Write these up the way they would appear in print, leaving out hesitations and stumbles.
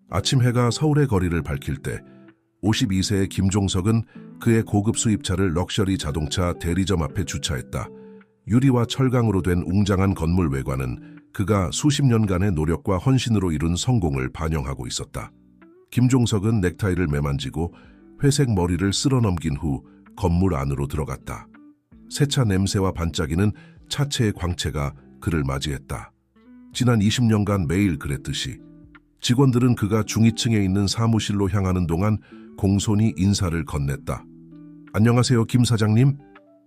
아침 해가 서울의 거리를 밝힐 때 52세의 김종석은 그의 고급 수입차를 럭셔리 자동차 대리점 앞에 주차했다. 유리와 철강으로 된 웅장한 건물 외관은 그가 수십 년간의 노력과 헌신으로 이룬 성공을 반영하고 있었다. 김종석은 넥타이를 매만지고 회색 머리를 쓸어넘긴 후 건물 안으로 들어갔다. 새차 냄새와 반짝이는 차체의 광채가 그를 맞이했다. 지난 20년간 매일 그랬듯이 직원들은 그가 중위층에 있는 사무실로 향하는 동안 공손히 인사를 건넸다. 안녕하세요, 김 사장님.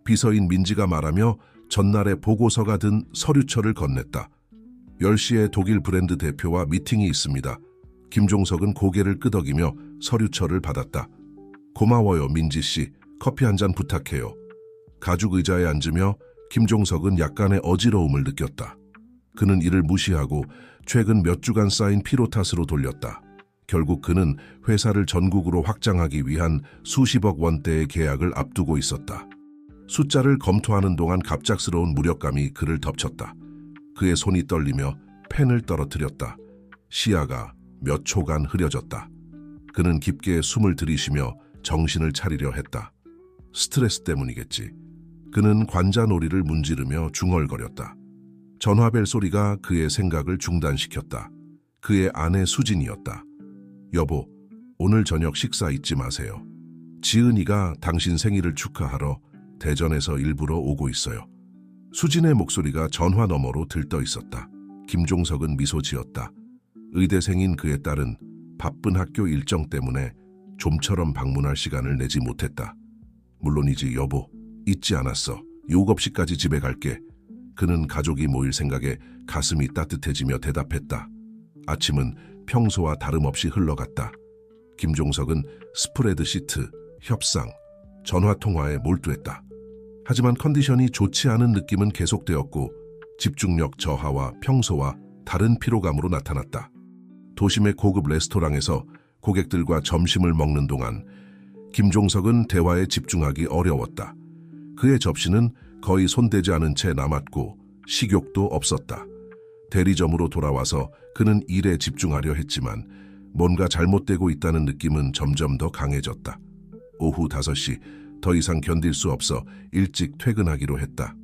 비서인 민지가 말하며 전날의 보고서가 든 서류철을 건넸다. 10시에 독일 브랜드 대표와 미팅이 있습니다. 김종석은 고개를 끄덕이며 서류철을 받았다. 고마워요, 민지 씨. 커피 한 잔 부탁해요. 가죽 의자에 앉으며 김종석은 약간의 어지러움을 느꼈다. 그는 이를 무시하고 최근 몇 주간 쌓인 피로 탓으로 돌렸다. 결국 그는 회사를 전국으로 확장하기 위한 수십억 원대의 계약을 앞두고 있었다. 숫자를 검토하는 동안 갑작스러운 무력감이 그를 덮쳤다. 그의 손이 떨리며 펜을 떨어뜨렸다. 시야가 몇 초간 흐려졌다. 그는 깊게 숨을 들이쉬며 정신을 차리려 했다. 스트레스 때문이겠지. 그는 관자놀이를 문지르며 중얼거렸다. 전화벨 소리가 그의 생각을 중단시켰다. 그의 아내 수진이었다. 여보, 오늘 저녁 식사 잊지 마세요. 지은이가 당신 생일을 축하하러 대전에서 일부러 오고 있어요. 수진의 목소리가 전화 너머로 들떠 있었다. 김종석은 미소 지었다. 의대생인 그의 딸은 바쁜 학교 일정 때문에 좀처럼 방문할 시간을 내지 못했다. 물론이지 여보, 잊지 않았어. 욕 없이까지 집에 갈게. 그는 가족이 모일 생각에 가슴이 따뜻해지며 대답했다. 아침은 평소와 다름없이 흘러갔다. 김종석은 스프레드 시트, 협상, 전화통화에 몰두했다. 하지만 컨디션이 좋지 않은 느낌은 계속되었고 집중력 저하와 평소와 다른 피로감으로 나타났다. 도심의 고급 레스토랑에서 고객들과 점심을 먹는 동안 김종석은 대화에 집중하기 어려웠다. 그의 접시는 거의 손대지 않은 채 남았고 식욕도 없었다. 대리점으로 돌아와서 그는 일에 집중하려 했지만 뭔가 잘못되고 있다는 느낌은 점점 더 강해졌다. 오후 5시, 더 이상 견딜 수 없어 일찍 퇴근하기로 했다.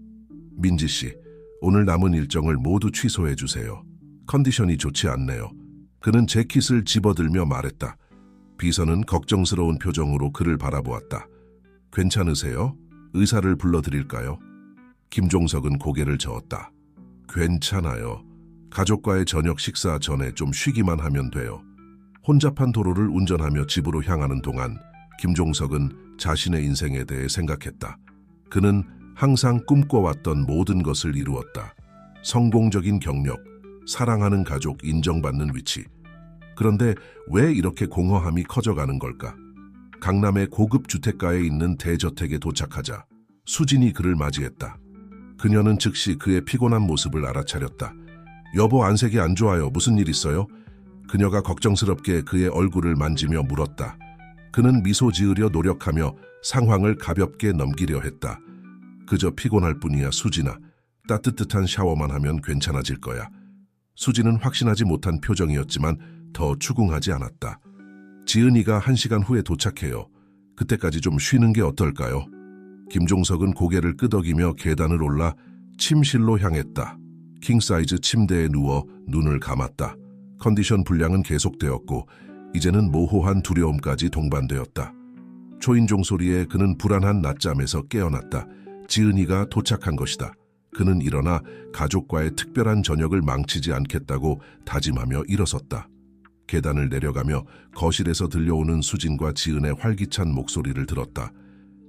민지 씨, 오늘 남은 일정을 모두 취소해 주세요. 컨디션이 좋지 않네요. 그는 재킷을 집어들며 말했다. 비서는 걱정스러운 표정으로 그를 바라보았다. 괜찮으세요? 의사를 불러드릴까요? 김종석은 고개를 저었다. 괜찮아요. 가족과의 저녁 식사 전에 좀 쉬기만 하면 돼요. 혼잡한 도로를 운전하며 집으로 향하는 동안 김종석은 자신의 인생에 대해 생각했다. 그는 항상 꿈꿔왔던 모든 것을 이루었다. 성공적인 경력, 사랑하는 가족, 인정받는 위치. 그런데 왜 이렇게 공허함이 커져가는 걸까? 강남의 고급 주택가에 있는 대저택에 도착하자 수진이 그를 맞이했다. 그녀는 즉시 그의 피곤한 모습을 알아차렸다. 여보, 안색이 안 좋아요. 무슨 일 있어요? 그녀가 걱정스럽게 그의 얼굴을 만지며 물었다. 그는 미소 지으려 노력하며 상황을 가볍게 넘기려 했다. 그저 피곤할 뿐이야, 수진아. 따뜻한 샤워만 하면 괜찮아질 거야. 수진은 확신하지 못한 표정이었지만 더 추궁하지 않았다. 지은이가 1시간 후에 도착해요. 그때까지 좀 쉬는 게 어떨까요? 김종석은 고개를 끄덕이며 계단을 올라 침실로 향했다. 킹사이즈 침대에 누워 눈을 감았다. 컨디션 불량은 계속되었고 이제는 모호한 두려움까지 동반되었다. 초인종 소리에 그는 불안한 낮잠에서 깨어났다. 지은이가 도착한 것이다. 그는 일어나 가족과의 특별한 저녁을 망치지 않겠다고 다짐하며 일어섰다. 계단을 내려가며 거실에서 들려오는 수진과 지은의 활기찬 목소리를 들었다.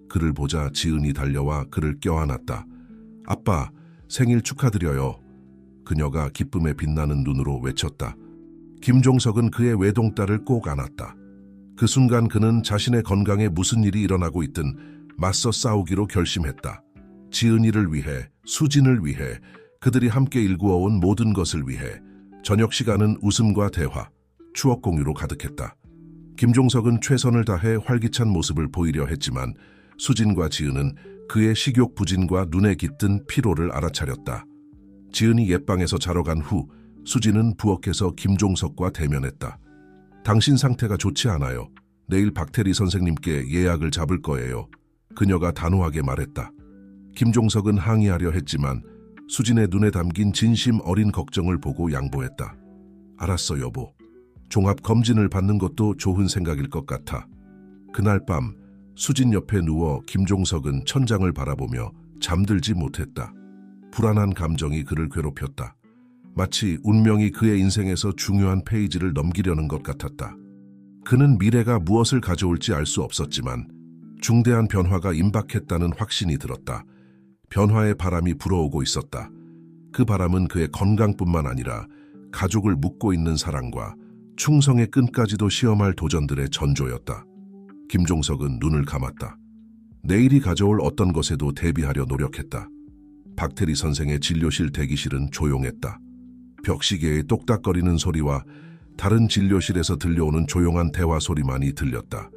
그를 보자 지은이 달려와 그를 껴안았다. 아빠, 생일 축하드려요. 그녀가 기쁨에 빛나는 눈으로 외쳤다. 김종석은 그의 외동딸을 꼭 안았다. 그 순간 그는 자신의 건강에 무슨 일이 일어나고 있든 맞서 싸우기로 결심했다. 지은이를 위해, 수진을 위해, 그들이 함께 일구어온 모든 것을 위해. 저녁 시간은 웃음과 대화, 추억 공유로 가득했다. 김종석은 최선을 다해 활기찬 모습을 보이려 했지만 수진과 지은은 그의 식욕 부진과 눈에 깃든 피로를 알아차렸다. 지은이 옛방에서 자러 간 후 수진은 부엌에서 김종석과 대면했다. 당신 상태가 좋지 않아요. 내일 박태리 선생님께 예약을 잡을 거예요. 그녀가 단호하게 말했다. 김종석은 항의하려 했지만 수진의 눈에 담긴 진심 어린 걱정을 보고 양보했다. 알았어, 여보. 종합검진을 받는 것도 좋은 생각일 것 같아. 그날 밤 수진 옆에 누워 김종석은 천장을 바라보며 잠들지 못했다. 불안한 감정이 그를 괴롭혔다. 마치 운명이 그의 인생에서 중요한 페이지를 넘기려는 것 같았다. 그는 미래가 무엇을 가져올지 알 수 없었지만 중대한 변화가 임박했다는 확신이 들었다. 변화의 바람이 불어오고 있었다. 그 바람은 그의 건강뿐만 아니라 가족을 묶고 있는 사랑과 충성의 끈까지도 시험할 도전들의 전조였다. 김종석은 눈을 감았다. 내일이 가져올 어떤 것에도 대비하려 노력했다. 박태리 선생의 진료실 대기실은 조용했다. 벽시계의 똑딱거리는 소리와 다른 진료실에서 들려오는 조용한 대화 소리만이 들렸다.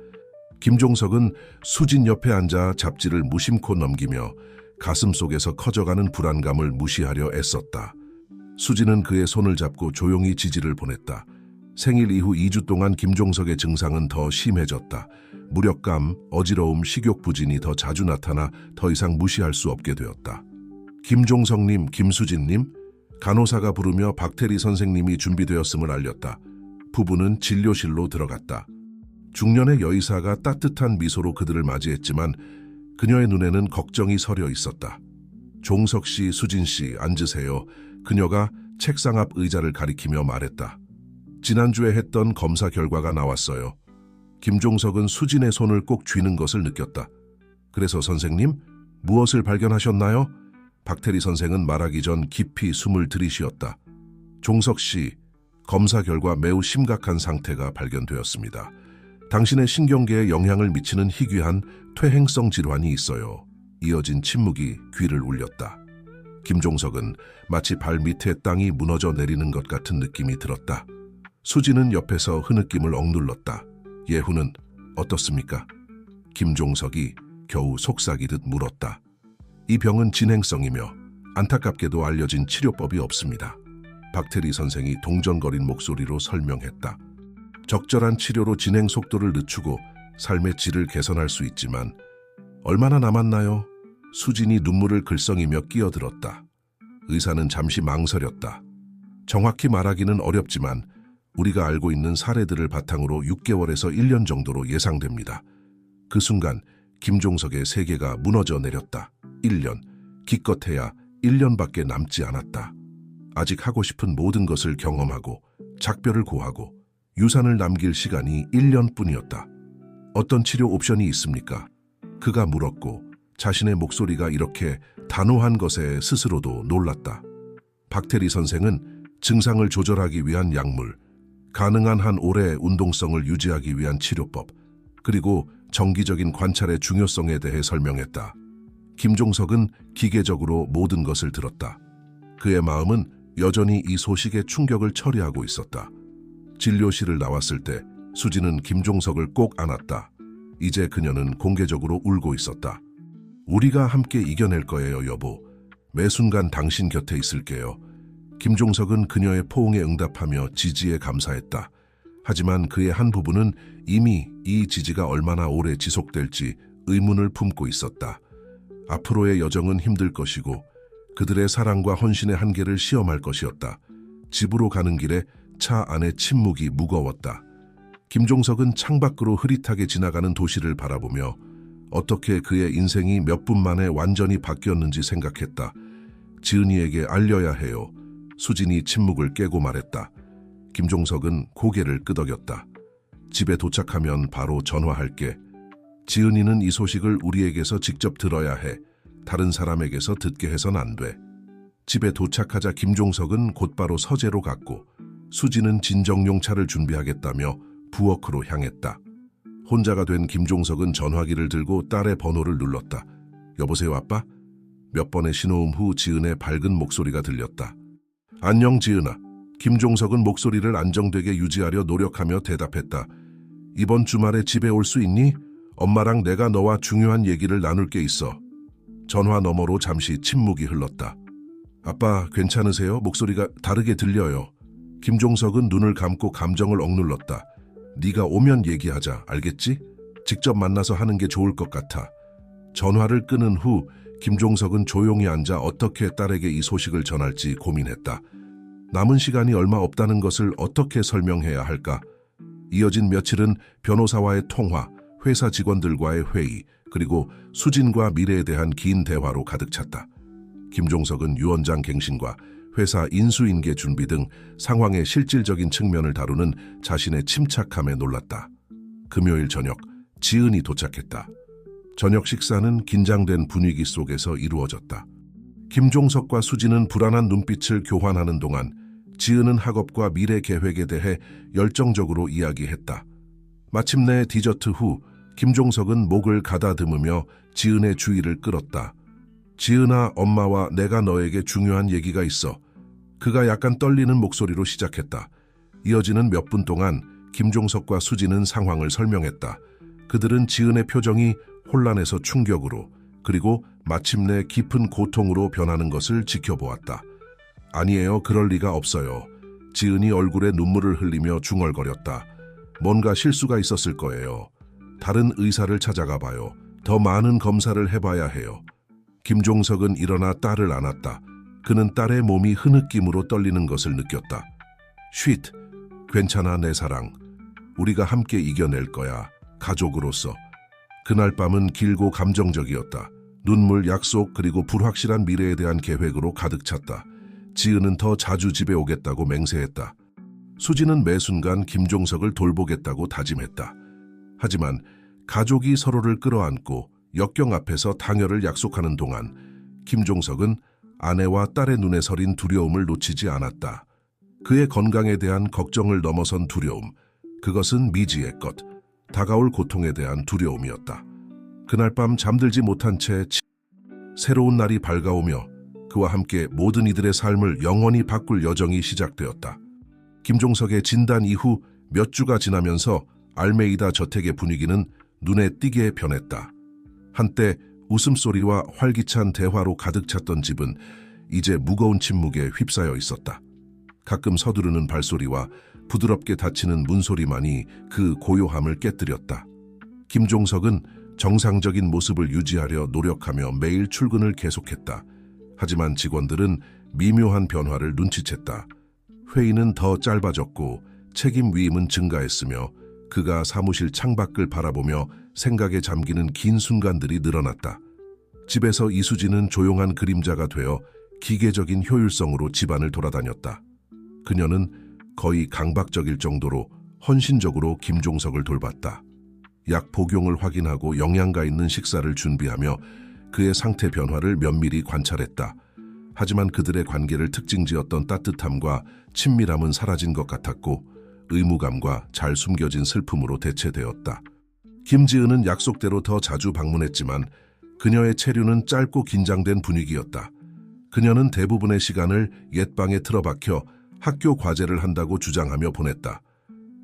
김종석은 수진 옆에 앉아 잡지를 무심코 넘기며 가슴 속에서 커져가는 불안감을 무시하려 애썼다. 수진은 그의 손을 잡고 조용히 지지를 보냈다. 생일 이후 2주 동안 김종석의 증상은 더 심해졌다. 무력감, 어지러움, 식욕 부진이 더 자주 나타나 더 이상 무시할 수 없게 되었다. 김종석님, 김수진님, 간호사가 부르며 박태리 선생님이 준비되었음을 알렸다. 부부는 진료실로 들어갔다. 중년의 여의사가 따뜻한 미소로 그들을 맞이했지만 그녀의 눈에는 걱정이 서려 있었다. 종석 씨, 수진 씨, 앉으세요. 그녀가 책상 앞 의자를 가리키며 말했다. 지난주에 했던 검사 결과가 나왔어요. 김종석은 수진의 손을 꼭 쥐는 것을 느꼈다. 그래서 선생님, 무엇을 발견하셨나요? 박태리 선생은 말하기 전 깊이 숨을 들이쉬었다. 종석 씨, 검사 결과 매우 심각한 상태가 발견되었습니다. 당신의 신경계에 영향을 미치는 희귀한 퇴행성 질환이 있어요. 이어진 침묵이 귀를 울렸다. 김종석은 마치 발 밑에 땅이 무너져 내리는 것 같은 느낌이 들었다. 수진은 옆에서 흐느낌을 억눌렀다. 예후는 어떻습니까? 김종석이 겨우 속삭이듯 물었다. 이 병은 진행성이며 안타깝게도 알려진 치료법이 없습니다. 박태리 선생이 동정거린 목소리로 설명했다. 적절한 치료로 진행 속도를 늦추고 삶의 질을 개선할 수 있지만 얼마나 남았나요? 수진이 눈물을 글썽이며 끼어들었다. 의사는 잠시 망설였다. 정확히 말하기는 어렵지만 우리가 알고 있는 사례들을 바탕으로 6개월에서 1년 정도로 예상됩니다. 그 순간 김종석의 세계가 무너져 내렸다. 1년, 기껏해야 1년밖에 남지 않았다. 아직 하고 싶은 모든 것을 경험하고 작별을 고하고 유산을 남길 시간이 1년뿐이었다. 어떤 치료 옵션이 있습니까? 그가 물었고 자신의 목소리가 이렇게 단호한 것에 스스로도 놀랐다. 박태리 선생은 증상을 조절하기 위한 약물, 가능한 한 오래 운동성을 유지하기 위한 치료법, 그리고 정기적인 관찰의 중요성에 대해 설명했다. 김종석은 기계적으로 모든 것을 들었다. 그의 마음은 여전히 이 소식의 충격을 처리하고 있었다. 진료실을 나왔을 때 수진은 김종석을 꼭 안았다. 이제 그녀는 공개적으로 울고 있었다. 우리가 함께 이겨낼 거예요, 여보. 매 순간 당신 곁에 있을게요. 김종석은 그녀의 포옹에 응답하며 지지에 감사했다. 하지만 그의 한 부분은 이미 이 지지가 얼마나 오래 지속될지 의문을 품고 있었다. 앞으로의 여정은 힘들 것이고 그들의 사랑과 헌신의 한계를 시험할 것이었다. 집으로 가는 길에 차 안의 침묵이 무거웠다. 김종석은 창밖으로 흐릿하게 지나가는 도시를 바라보며 어떻게 그의 인생이 몇 분 만에 완전히 바뀌었는지 생각했다. 지은이에게 알려야 해요. 수진이 침묵을 깨고 말했다. 김종석은 고개를 끄덕였다. 집에 도착하면 바로 전화할게. 지은이는 이 소식을 우리에게서 직접 들어야 해. 다른 사람에게서 듣게 해선 안 돼. 집에 도착하자 김종석은 곧바로 서재로 갔고 수진은 진정용 차를 준비하겠다며 부엌으로 향했다. 혼자가 된 김종석은 전화기를 들고 딸의 번호를 눌렀다. 여보세요, 아빠? 몇 번의 신호음 후 지은의 밝은 목소리가 들렸다. 안녕, 지은아. 김종석은 목소리를 안정되게 유지하려 노력하며 대답했다. 이번 주말에 집에 올 수 있니? 엄마랑 내가 너와 중요한 얘기를 나눌 게 있어. 전화 너머로 잠시 침묵이 흘렀다. 아빠, 괜찮으세요? 목소리가 다르게 들려요. 김종석은 눈을 감고 감정을 억눌렀다. 네가 오면 얘기하자. 알겠지? 직접 만나서 하는 게 좋을 것 같아. 전화를 끊은 후 김종석은 조용히 앉아 어떻게 딸에게 이 소식을 전할지 고민했다. 남은 시간이 얼마 없다는 것을 어떻게 설명해야 할까? 이어진 며칠은 변호사와의 통화, 회사 직원들과의 회의, 그리고 수진과 미래에 대한 긴 대화로 가득 찼다. 김종석은 유언장 갱신과 회사 인수인계 준비 등 상황의 실질적인 측면을 다루는 자신의 침착함에 놀랐다. 금요일 저녁, 지은이 도착했다. 저녁 식사는 긴장된 분위기 속에서 이루어졌다. 김종석과 수진은 불안한 눈빛을 교환하는 동안 지은은 학업과 미래 계획에 대해 열정적으로 이야기했다. 마침내 디저트 후 김종석은 목을 가다듬으며 지은의 주의를 끌었다. 지은아, 엄마와 내가 너에게 중요한 얘기가 있어. 그가 약간 떨리는 목소리로 시작했다. 이어지는 몇 분 동안 김종석과 수진은 상황을 설명했다. 그들은 지은의 표정이 혼란에서 충격으로, 그리고 마침내 깊은 고통으로 변하는 것을 지켜보았다. 아니에요, 그럴 리가 없어요. 지은이 얼굴에 눈물을 흘리며 중얼거렸다. 뭔가 실수가 있었을 거예요. 다른 의사를 찾아가 봐요. 더 많은 검사를 해봐야 해요. 김종석은 일어나 딸을 안았다. 그는 딸의 몸이 흐느낌으로 떨리는 것을 느꼈다. 쉿, 괜찮아 내 사랑. 우리가 함께 이겨낼 거야. 가족으로서. 그날 밤은 길고 감정적이었다. 눈물, 약속, 그리고 불확실한 미래에 대한 계획으로 가득 찼다. 지은은 더 자주 집에 오겠다고 맹세했다. 수지는 매 순간 김종석을 돌보겠다고 다짐했다. 하지만 가족이 서로를 끌어안고 역경 앞에서 당열을 약속하는 동안 김종석은 아내와 딸의 눈에 서린 두려움을 놓치지 않았다. 그의 건강에 대한 걱정을 넘어선 두려움, 그것은 미지의 것, 다가올 고통에 대한 두려움이었다. 그날 밤 잠들지 못한 채 새로운 날이 밝아오며 그와 함께 모든 이들의 삶을 영원히 바꿀 여정이 시작되었다. 김종석의 진단 이후 몇 주가 지나면서 알메이다 저택의 분위기는 눈에 띄게 변했다. 한때 웃음소리와 활기찬 대화로 가득 찼던 집은 이제 무거운 침묵에 휩싸여 있었다. 가끔 서두르는 발소리와 부드럽게 닫히는 문소리만이 그 고요함을 깨뜨렸다. 김종석은 정상적인 모습을 유지하려 노력하며 매일 출근을 계속했다. 하지만 직원들은 미묘한 변화를 눈치챘다. 회의는 더 짧아졌고 책임 위임은 증가했으며 그가 사무실 창밖을 바라보며 생각에 잠기는 긴 순간들이 늘어났다. 집에서 이수진은 조용한 그림자가 되어 기계적인 효율성으로 집안을 돌아다녔다. 그녀는 거의 강박적일 정도로 헌신적으로 김종석을 돌봤다. 약 복용을 확인하고 영양가 있는 식사를 준비하며 그의 상태 변화를 면밀히 관찰했다. 하지만 그들의 관계를 특징지었던 따뜻함과 친밀함은 사라진 것 같았고 의무감과 잘 숨겨진 슬픔으로 대체되었다. 김지은은 약속대로 더 자주 방문했지만 그녀의 체류는 짧고 긴장된 분위기였다. 그녀는 대부분의 시간을 옛방에 틀어박혀 학교 과제를 한다고 주장하며 보냈다.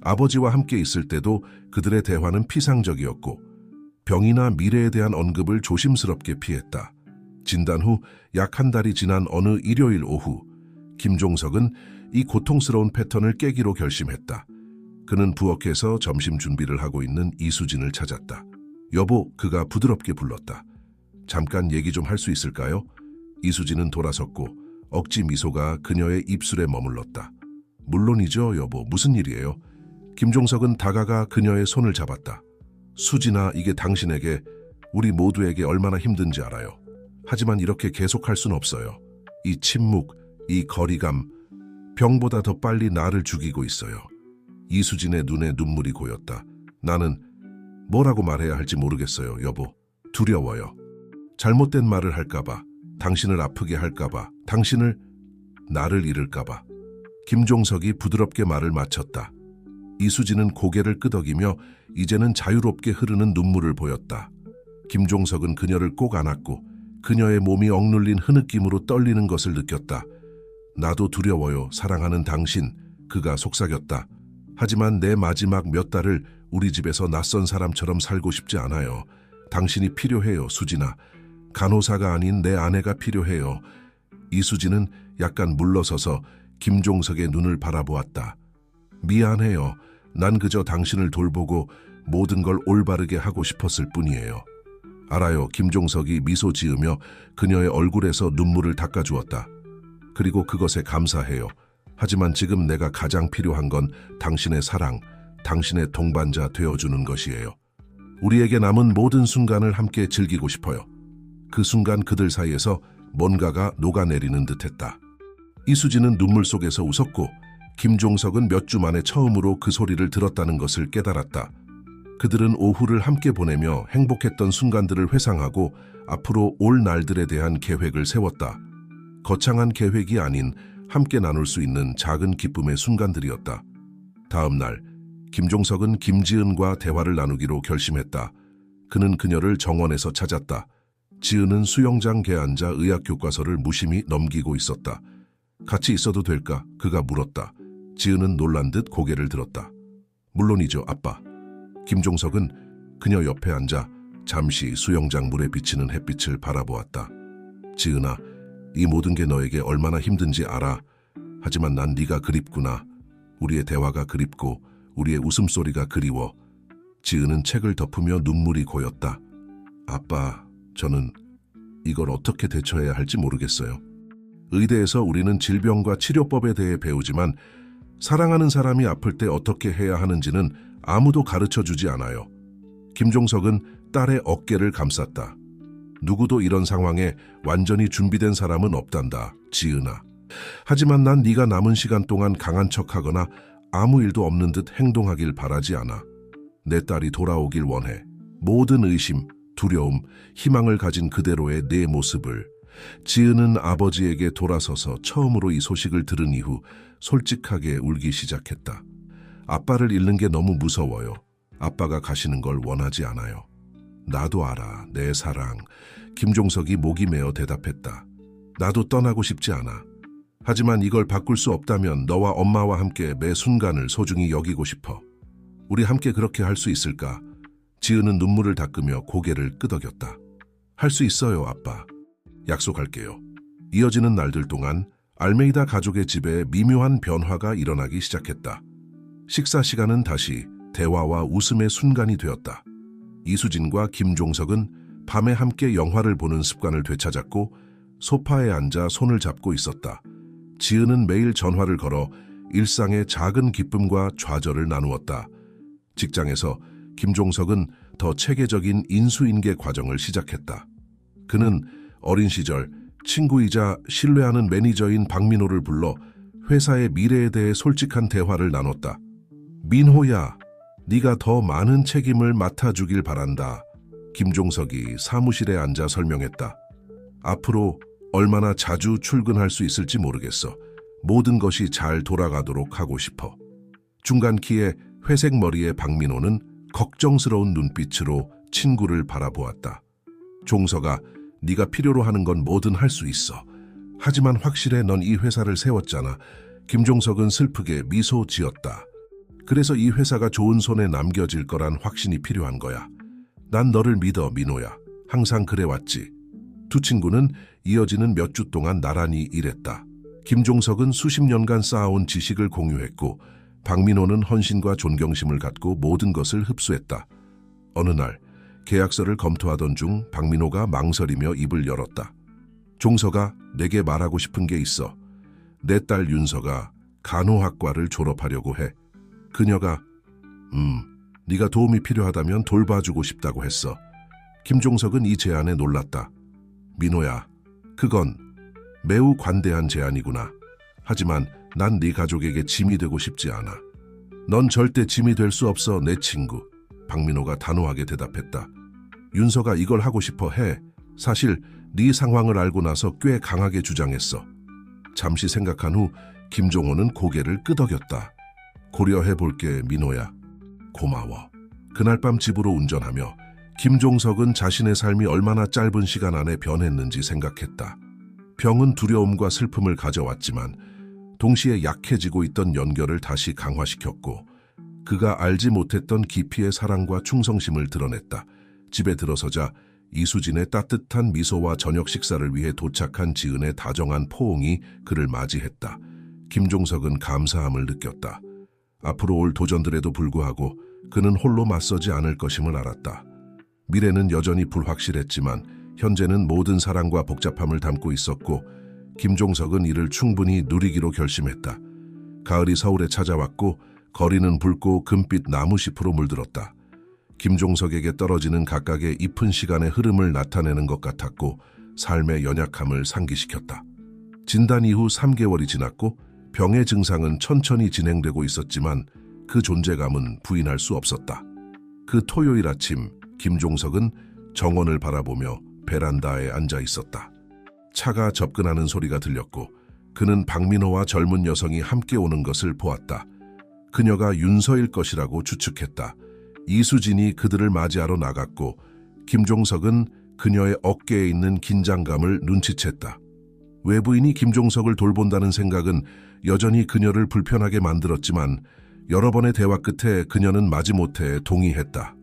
아버지와 함께 있을 때도 그들의 대화는 피상적이었고 병이나 미래에 대한 언급을 조심스럽게 피했다. 진단 후 약 한 달이 지난 어느 일요일 오후, 김종석은 이 고통스러운 패턴을 깨기로 결심했다. 그는 부엌에서 점심 준비를 하고 있는 이수진을 찾았다. 여보, 그가 부드럽게 불렀다. 잠깐 얘기 좀 할 수 있을까요? 이수진은 돌아섰고 억지 미소가 그녀의 입술에 머물렀다. 물론이죠, 여보. 무슨 일이에요? 김종석은 다가가 그녀의 손을 잡았다. 수진아, 이게 당신에게, 우리 모두에게 얼마나 힘든지 알아요. 하지만 이렇게 계속할 순 없어요. 이 침묵, 이 거리감, 병보다 더 빨리 나를 죽이고 있어요. 이수진의 눈에 눈물이 고였다. 나는 뭐라고 말해야 할지 모르겠어요, 여보. 두려워요. 잘못된 말을 할까봐, 당신을 아프게 할까봐, 나를 잃을까봐. 김종석이 부드럽게 말을 마쳤다. 이수진은 고개를 끄덕이며 이제는 자유롭게 흐르는 눈물을 보였다. 김종석은 그녀를 꼭 안았고 그녀의 몸이 억눌린 흐느낌으로 떨리는 것을 느꼈다. 나도 두려워요, 사랑하는 당신. 그가 속삭였다. 하지만 내 마지막 몇 달을 우리 집에서 낯선 사람처럼 살고 싶지 않아요. 당신이 필요해요, 수진아. 간호사가 아닌 내 아내가 필요해요. 이수진은 약간 물러서서 김종석의 눈을 바라보았다. 미안해요. 난 그저 당신을 돌보고 모든 걸 올바르게 하고 싶었을 뿐이에요. 알아요. 김종석이 미소 지으며 그녀의 얼굴에서 눈물을 닦아주었다. 그리고 그것에 감사해요. 하지만 지금 내가 가장 필요한 건 당신의 사랑, 당신의 동반자 되어주는 것이에요. 우리에게 남은 모든 순간을 함께 즐기고 싶어요. 그 순간 그들 사이에서 뭔가가 녹아내리는 듯했다. 이수진은 눈물 속에서 웃었고 김종석은 몇 주 만에 처음으로 그 소리를 들었다는 것을 깨달았다. 그들은 오후를 함께 보내며 행복했던 순간들을 회상하고 앞으로 올 날들에 대한 계획을 세웠다. 거창한 계획이 아닌 함께 나눌 수 있는 작은 기쁨의 순간들이었다. 다음 날 김종석은 김지은과 대화를 나누기로 결심했다. 그는 그녀를 정원에서 찾았다. 지은은 수영장에 앉아 의학교과서를 무심히 넘기고 있었다. 같이 있어도 될까? 그가 물었다. 지은은 놀란 듯 고개를 들었다. 물론이죠, 아빠. 김종석은 그녀 옆에 앉아 잠시 수영장 물에 비치는 햇빛을 바라보았다. 지은아, 이 모든 게 너에게 얼마나 힘든지 알아. 하지만 난 네가 그립구나. 우리의 대화가 그립고 우리의 웃음소리가 그리워. 지은은 책을 덮으며 눈물이 고였다. 아빠, 저는 이걸 어떻게 대처해야 할지 모르겠어요. 의대에서 우리는 질병과 치료법에 대해 배우지만 사랑하는 사람이 아플 때 어떻게 해야 하는지는 아무도 가르쳐주지 않아요. 김종석은 딸의 어깨를 감쌌다. 누구도 이런 상황에 완전히 준비된 사람은 없단다, 지은아. 하지만 난 네가 남은 시간 동안 강한 척하거나 아무 일도 없는 듯 행동하길 바라지 않아. 내 딸이 돌아오길 원해. 모든 의심, 두려움, 희망을 가진 그대로의 내 모습을. 지은은 아버지에게 돌아서서 처음으로 이 소식을 들은 이후 솔직하게 울기 시작했다. 아빠를 잃는 게 너무 무서워요. 아빠가 가시는 걸 원하지 않아요. 나도 알아, 내 사랑. 김종석이 목이 메어 대답했다. 나도 떠나고 싶지 않아. 하지만 이걸 바꿀 수 없다면 너와 엄마와 함께 매 순간을 소중히 여기고 싶어. 우리 함께 그렇게 할 수 있을까? 지은은 눈물을 닦으며 고개를 끄덕였다. 할 수 있어요, 아빠. 약속할게요. 이어지는 날들 동안 알메이다 가족의 집에 미묘한 변화가 일어나기 시작했다. 식사 시간은 다시 대화와 웃음의 순간이 되었다. 이수진과 김종석은 밤에 함께 영화를 보는 습관을 되찾았고 소파에 앉아 손을 잡고 있었다. 지은은 매일 전화를 걸어 일상의 작은 기쁨과 좌절을 나누었다. 직장에서 김종석은 더 체계적인 인수인계 과정을 시작했다. 그는 어린 시절 친구이자 신뢰하는 매니저인 박민호를 불러 회사의 미래에 대해 솔직한 대화를 나눴다. 민호야, 네가 더 많은 책임을 맡아주길 바란다. 김종석이 사무실에 앉아 설명했다. 앞으로 얼마나 자주 출근할 수 있을지 모르겠어. 모든 것이 잘 돌아가도록 하고 싶어. 중간 키에 회색 머리의 박민호는 걱정스러운 눈빛으로 친구를 바라보았다. 종석아, 네가 필요로 하는 건 뭐든 할 수 있어. 하지만 확실해, 넌 이 회사를 세웠잖아. 김종석은 슬프게 미소 지었다. 그래서 이 회사가 좋은 손에 남겨질 거란 확신이 필요한 거야. 난 너를 믿어, 민호야. 항상 그래왔지. 두 친구는 이어지는 몇 주 동안 나란히 일했다. 김종석은 수십 년간 쌓아온 지식을 공유했고 박민호는 헌신과 존경심을 갖고 모든 것을 흡수했다. 어느 날 계약서를 검토하던 중 박민호가 망설이며 입을 열었다. 종석아, 내게 말하고 싶은 게 있어. 내 딸 윤서가 간호학과를 졸업하려고 해. 그녀가 네가 도움이 필요하다면 돌봐주고 싶다고 했어. 김종석은 이 제안에 놀랐다. 민호야, 그건 매우 관대한 제안이구나. 하지만 난 네 가족에게 짐이 되고 싶지 않아. 넌 절대 짐이 될 수 없어, 내 친구. 박민호가 단호하게 대답했다. 윤서가 이걸 하고 싶어 해. 사실 네 상황을 알고 나서 꽤 강하게 주장했어. 잠시 생각한 후 김종호는 고개를 끄덕였다. 고려해볼게, 민호야. 고마워. 그날 밤 집으로 운전하며 김종석은 자신의 삶이 얼마나 짧은 시간 안에 변했는지 생각했다. 병은 두려움과 슬픔을 가져왔지만 동시에 약해지고 있던 연결을 다시 강화시켰고 그가 알지 못했던 깊이의 사랑과 충성심을 드러냈다. 집에 들어서자 이수진의 따뜻한 미소와 저녁 식사를 위해 도착한 지은의 다정한 포옹이 그를 맞이했다. 김종석은 감사함을 느꼈다. 앞으로 올 도전들에도 불구하고 그는 홀로 맞서지 않을 것임을 알았다. 미래는 여전히 불확실했지만 현재는 모든 사랑과 복잡함을 담고 있었고 김종석은 이를 충분히 누리기로 결심했다. 가을이 서울에 찾아왔고 거리는 붉고 금빛 나무잎으로 물들었다. 김종석에게 떨어지는 각각의 잎은 시간의 흐름을 나타내는 것 같았고 삶의 연약함을 상기시켰다. 진단 이후 3개월이 지났고 병의 증상은 천천히 진행되고 있었지만 그 존재감은 부인할 수 없었다. 그 토요일 아침 김종석은 정원을 바라보며 베란다에 앉아 있었다. 차가 접근하는 소리가 들렸고 그는 박민호와 젊은 여성이 함께 오는 것을 보았다. 그녀가 윤서일 것이라고 추측했다. 이수진이 그들을 맞이하러 나갔고 김종석은 그녀의 어깨에 있는 긴장감을 눈치챘다. 외부인이 김종석을 돌본다는 생각은 여전히 그녀를 불편하게 만들었지만 여러 번의 대화 끝에 그녀는 마지못해 동의했다.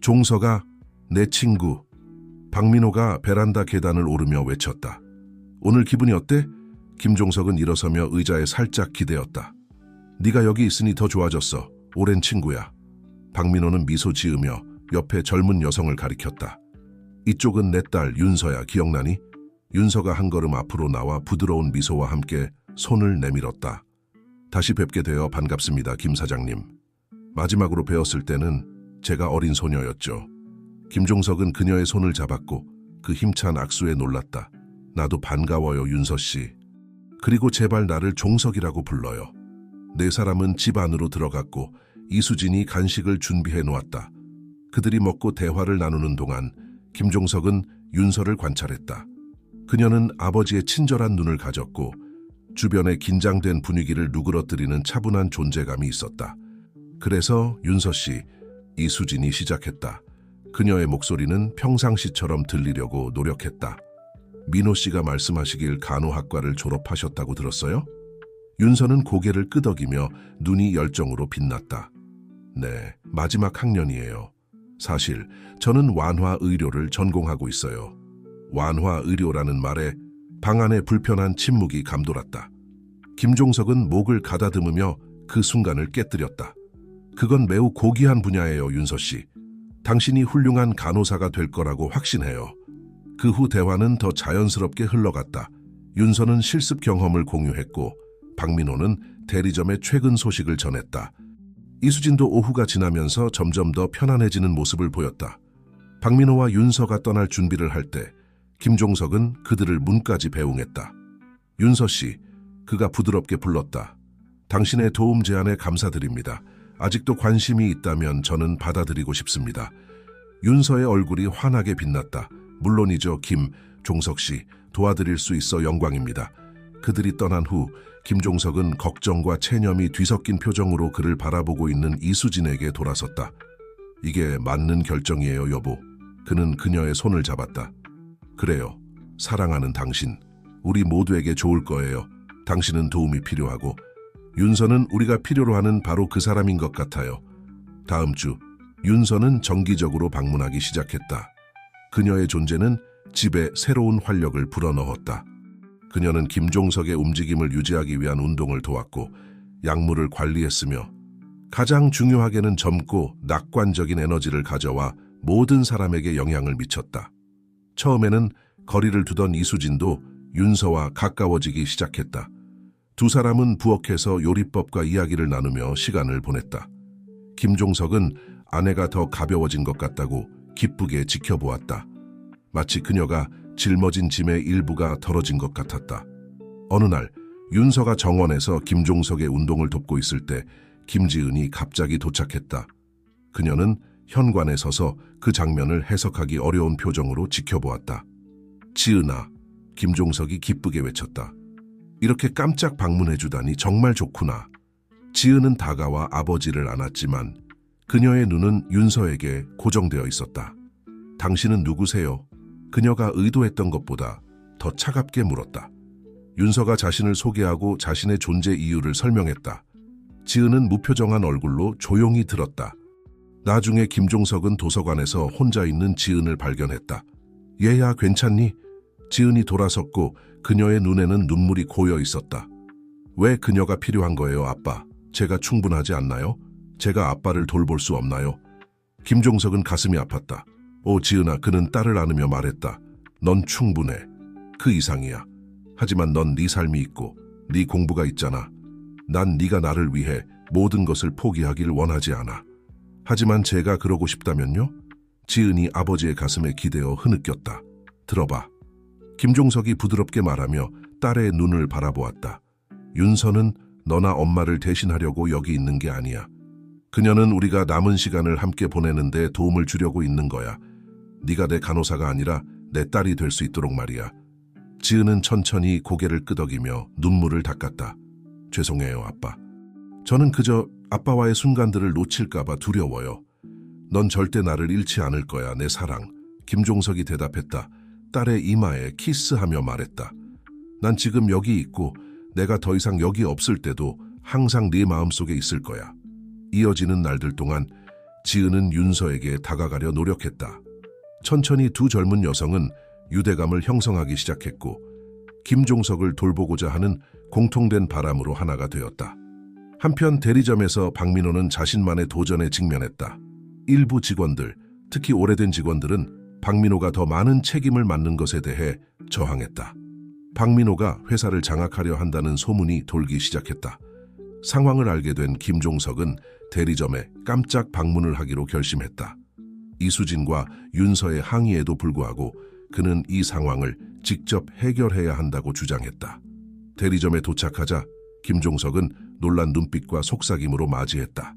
종석아, 내 친구. 박민호가 베란다 계단을 오르며 외쳤다. 오늘 기분이 어때? 김종석은 일어서며 의자에 살짝 기대었다. 네가 여기 있으니 더 좋아졌어. 오랜 친구야. 박민호는 미소 지으며 옆에 젊은 여성을 가리켰다. 이쪽은 내 딸 윤서야, 기억나니? 윤서가 한 걸음 앞으로 나와 부드러운 미소와 함께 손을 내밀었다. 다시 뵙게 되어 반갑습니다, 김 사장님. 마지막으로 뵈었을 때는 제가 어린 소녀였죠. 김종석은 그녀의 손을 잡았고 그 힘찬 악수에 놀랐다. 나도 반가워요, 윤서 씨. 그리고 제발 나를 종석이라고 불러요. 네 사람은 집 안으로 들어갔고 이수진이 간식을 준비해 놓았다. 그들이 먹고 대화를 나누는 동안 김종석은 윤서를 관찰했다. 그녀는 아버지의 친절한 눈을 가졌고 주변의 긴장된 분위기를 누그러뜨리는 차분한 존재감이 있었다. 그래서 윤서 씨, 이수진이 시작했다. 그녀의 목소리는 평상시처럼 들리려고 노력했다. 민호 씨가 말씀하시길 간호학과를 졸업하셨다고 들었어요? 윤서는 고개를 끄덕이며 눈이 열정으로 빛났다. 네, 마지막 학년이에요. 사실 저는 완화의료를 전공하고 있어요. 완화의료라는 말에 방 안에 불편한 침묵이 감돌았다. 김종석은 목을 가다듬으며 그 순간을 깨뜨렸다. 그건 매우 고귀한 분야예요, 윤서 씨. 당신이 훌륭한 간호사가 될 거라고 확신해요. 그 후 대화는 더 자연스럽게 흘러갔다. 윤서는 실습 경험을 공유했고 박민호는 대리점의 최근 소식을 전했다. 이수진도 오후가 지나면서 점점 더 편안해지는 모습을 보였다. 박민호와 윤서가 떠날 준비를 할 때 김종석은 그들을 문까지 배웅했다. 윤서 씨, 그가 부드럽게 불렀다. 당신의 도움 제안에 감사드립니다. 아직도 관심이 있다면 저는 받아들이고 싶습니다. 윤서의 얼굴이 환하게 빛났다. 물론이죠, 김종석 씨. 도와드릴 수 있어 영광입니다. 그들이 떠난 후 김종석은 걱정과 체념이 뒤섞인 표정으로 그를 바라보고 있는 이수진에게 돌아섰다. 이게 맞는 결정이에요, 여보. 그는 그녀의 손을 잡았다. 그래요. 사랑하는 당신. 우리 모두에게 좋을 거예요. 당신은 도움이 필요하고 윤서는 우리가 필요로 하는 바로 그 사람인 것 같아요. 다음 주 윤서는 정기적으로 방문하기 시작했다. 그녀의 존재는 집에 새로운 활력을 불어넣었다. 그녀는 김종석의 움직임을 유지하기 위한 운동을 도왔고 약물을 관리했으며 가장 중요하게는 젊고 낙관적인 에너지를 가져와 모든 사람에게 영향을 미쳤다. 처음에는 거리를 두던 이수진도 윤서와 가까워지기 시작했다. 두 사람은 부엌에서 요리법과 이야기를 나누며 시간을 보냈다. 김종석은 아내가 더 가벼워진 것 같다고 기쁘게 지켜보았다. 마치 그녀가 짊어진 짐의 일부가 덜어진 것 같았다. 어느 날 윤서가 정원에서 김종석의 운동을 돕고 있을 때 김지은이 갑자기 도착했다. 그녀는 현관에 서서 그 장면을 해석하기 어려운 표정으로 지켜보았다. 지은아, 김종석이 기쁘게 외쳤다. 이렇게 깜짝 방문해주다니 정말 좋구나. 지은은 다가와 아버지를 안았지만 그녀의 눈은 윤서에게 고정되어 있었다. 당신은 누구세요? 그녀가 의도했던 것보다 더 차갑게 물었다. 윤서가 자신을 소개하고 자신의 존재 이유를 설명했다. 지은은 무표정한 얼굴로 조용히 들었다. 나중에 김종석은 도서관에서 혼자 있는 지은을 발견했다. 얘야, 괜찮니? 지은이 돌아섰고 그녀의 눈에는 눈물이 고여 있었다. 왜 그녀가 필요한 거예요, 아빠? 제가 충분하지 않나요? 제가 아빠를 돌볼 수 없나요? 김종석은 가슴이 아팠다. 오, 지은아, 그는 딸을 안으며 말했다. 넌 충분해. 그 이상이야. 하지만 넌 네 삶이 있고 네 공부가 있잖아. 난 네가 나를 위해 모든 것을 포기하길 원하지 않아. 하지만 제가 그러고 싶다면요? 지은이 아버지의 가슴에 기대어 흐느꼈다. 들어봐. 김종석이 부드럽게 말하며 딸의 눈을 바라보았다. 윤서는 너나 엄마를 대신하려고 여기 있는 게 아니야. 그녀는 우리가 남은 시간을 함께 보내는데 도움을 주려고 있는 거야. 네가 내 간호사가 아니라 내 딸이 될 수 있도록 말이야. 지은은 천천히 고개를 끄덕이며 눈물을 닦았다. 죄송해요, 아빠. 저는 그저 아빠와의 순간들을 놓칠까봐 두려워요. 넌 절대 나를 잃지 않을 거야, 내 사랑. 김종석이 대답했다. 딸의 이마에 키스하며 말했다. 난 지금 여기 있고 내가 더 이상 여기 없을 때도 항상 네 마음속에 있을 거야. 이어지는 날들 동안 지은은 윤서에게 다가가려 노력했다. 천천히 두 젊은 여성은 유대감을 형성하기 시작했고 김종석을 돌보고자 하는 공통된 바람으로 하나가 되었다. 한편 대리점에서 박민호는 자신만의 도전에 직면했다. 일부 직원들, 특히 오래된 직원들은 박민호가 더 많은 책임을 맡는 것에 대해 저항했다. 박민호가 회사를 장악하려 한다는 소문이 돌기 시작했다. 상황을 알게 된 김종석은 대리점에 깜짝 방문을 하기로 결심했다. 이수진과 윤서의 항의에도 불구하고 그는 이 상황을 직접 해결해야 한다고 주장했다. 대리점에 도착하자 김종석은 놀란 눈빛과 속삭임으로 맞이했다.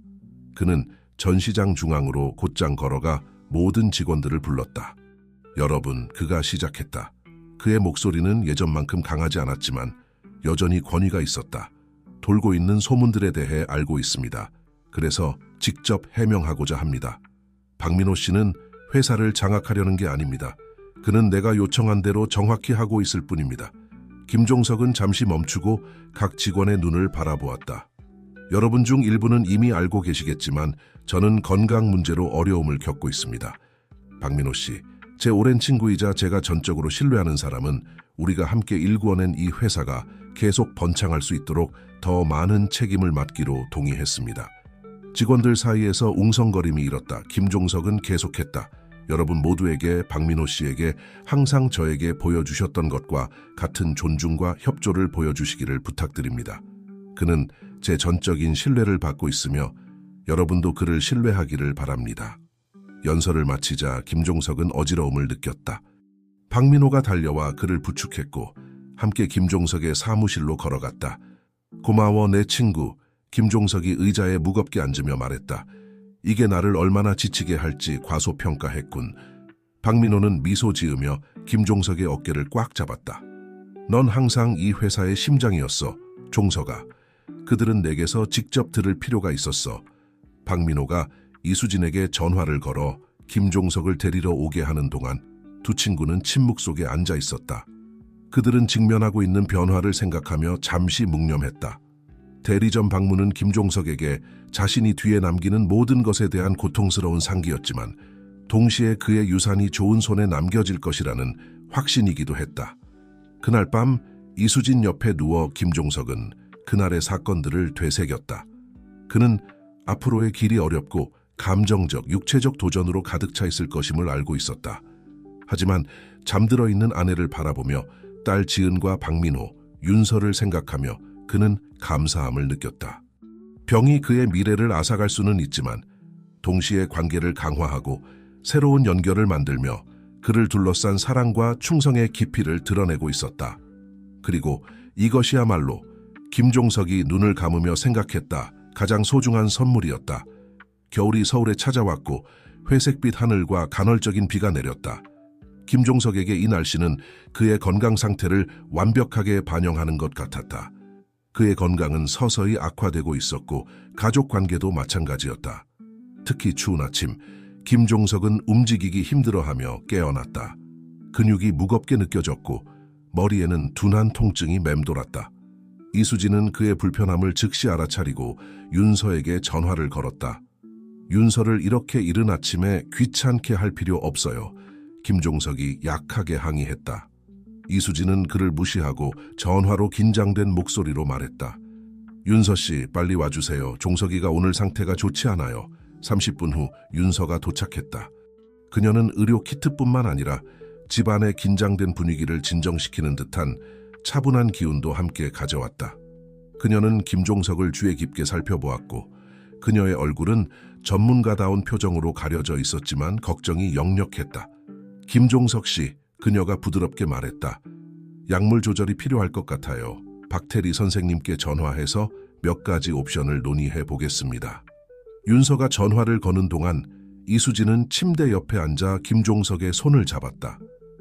그는 전시장 중앙으로 곧장 걸어가 모든 직원들을 불렀다. 여러분, 그가 시작했다. 그의 목소리는 예전만큼 강하지 않았지만 여전히 권위가 있었다. 돌고 있는 소문들에 대해 알고 있습니다. 그래서 직접 해명하고자 합니다. 박민호 씨는 회사를 장악하려는 게 아닙니다. 그는 내가 요청한 대로 정확히 하고 있을 뿐입니다. 김종석은 잠시 멈추고 각 직원의 눈을 바라보았다. 여러분 중 일부는 이미 알고 계시겠지만 저는 건강 문제로 어려움을 겪고 있습니다. 박민호 씨, 제 오랜 친구이자 제가 전적으로 신뢰하는 사람은 우리가 함께 일구어낸 이 회사가 계속 번창할 수 있도록 더 많은 책임을 맡기로 동의했습니다. 직원들 사이에서 웅성거림이 일었다. 김종석은 계속했다. 여러분 모두에게 박민호 씨에게 항상 저에게 보여주셨던 것과 같은 존중과 협조를 보여주시기를 부탁드립니다. 그는 제 전적인 신뢰를 받고 있으며 여러분도 그를 신뢰하기를 바랍니다. 연설을 마치자 김종석은 어지러움을 느꼈다. 박민호가 달려와 그를 부축했고 함께 김종석의 사무실로 걸어갔다. 고마워 내 친구. 김종석이 의자에 무겁게 앉으며 말했다. 이게 나를 얼마나 지치게 할지 과소평가했군. 박민호는 미소 지으며 김종석의 어깨를 꽉 잡았다. 넌 항상 이 회사의 심장이었어, 종석아. 그들은 내게서 직접 들을 필요가 있었어. 박민호가 이수진에게 전화를 걸어 김종석을 데리러 오게 하는 동안 두 친구는 침묵 속에 앉아 있었다. 그들은 직면하고 있는 변화를 생각하며 잠시 묵념했다. 대리점 방문은 김종석에게 자신이 뒤에 남기는 모든 것에 대한 고통스러운 상기였지만 동시에 그의 유산이 좋은 손에 남겨질 것이라는 확신이기도 했다. 그날 밤 이수진 옆에 누워 김종석은 그날의 사건들을 되새겼다. 그는 앞으로의 길이 어렵고 감정적, 육체적 도전으로 가득 차 있을 것임을 알고 있었다. 하지만 잠들어 있는 아내를 바라보며 딸 지은과 박민호, 윤서를 생각하며 그는 감사함을 느꼈다. 병이 그의 미래를 앗아갈 수는 있지만 동시에 관계를 강화하고 새로운 연결을 만들며 그를 둘러싼 사랑과 충성의 깊이를 드러내고 있었다. 그리고 이것이야말로 김종석이 눈을 감으며 생각했다. 가장 소중한 선물이었다. 겨울이 서울에 찾아왔고 회색빛 하늘과 간헐적인 비가 내렸다. 김종석에게 이 날씨는 그의 건강 상태를 완벽하게 반영하는 것 같았다. 그의 건강은 서서히 악화되고 있었고 가족 관계도 마찬가지였다. 특히 추운 아침, 김종석은 움직이기 힘들어하며 깨어났다. 근육이 무겁게 느껴졌고 머리에는 둔한 통증이 맴돌았다. 이수진은 그의 불편함을 즉시 알아차리고 윤서에게 전화를 걸었다. 윤서를 이렇게 이른 아침에 귀찮게 할 필요 없어요. 김종석이 약하게 항의했다. 이수진은 그를 무시하고 전화로 긴장된 목소리로 말했다. 윤서 씨, 빨리 와주세요. 종석이가 오늘 상태가 좋지 않아요. 30분 후 윤서가 도착했다. 그녀는 의료 키트뿐만 아니라 집안의 긴장된 분위기를 진정시키는 듯한 차분한 기운도 함께 가져왔다. 그녀는 김종석을 주의 깊게 살펴보았고 그녀의 얼굴은 전문가다운 표정으로 가려져 있었지만 걱정이 역력했다. 김종석 씨, 그녀가 부드럽게 말했다. 약물 조절이 필요할 것 같아요. 박태리 선생님께 전화해서 몇 가지 옵션을 논의해 보겠습니다. 윤서가 전화를 거는 동안 이수진은 침대 옆에 앉아 김종석의 손을 잡았다.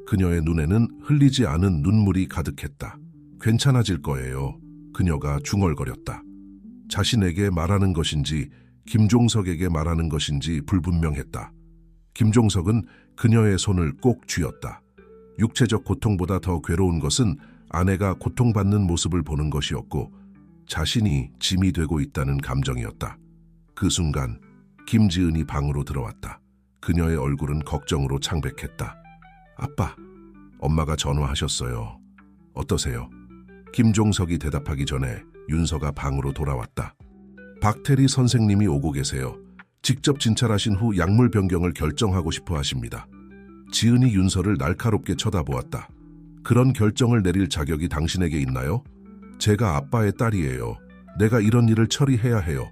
그녀의 눈에는 흘리지 않은 눈물이 가득했다. 괜찮아질 거예요. 그녀가 중얼거렸다. 자신에게 말하는 것인지 김종석에게 말하는 것인지 불분명했다. 김종석은 그녀의 손을 꼭 쥐었다. 육체적 고통보다 더 괴로운 것은 아내가 고통받는 모습을 보는 것이었고 자신이 짐이 되고 있다는 감정이었다. 그 순간 김지은이 방으로 들어왔다. 그녀의 얼굴은 걱정으로 창백했다. 아빠, 엄마가 전화하셨어요. 어떠세요? 김종석이 대답하기 전에 윤서가 방으로 돌아왔다. 박태리 선생님이 오고 계세요. 직접 진찰하신 후 약물 변경을 결정하고 싶어 하십니다. 지은이 윤서를 날카롭게 쳐다보았다. 그런 결정을 내릴 자격이 당신에게 있나요? 제가 아빠의 딸이에요. 내가 이런 일을 처리해야 해요.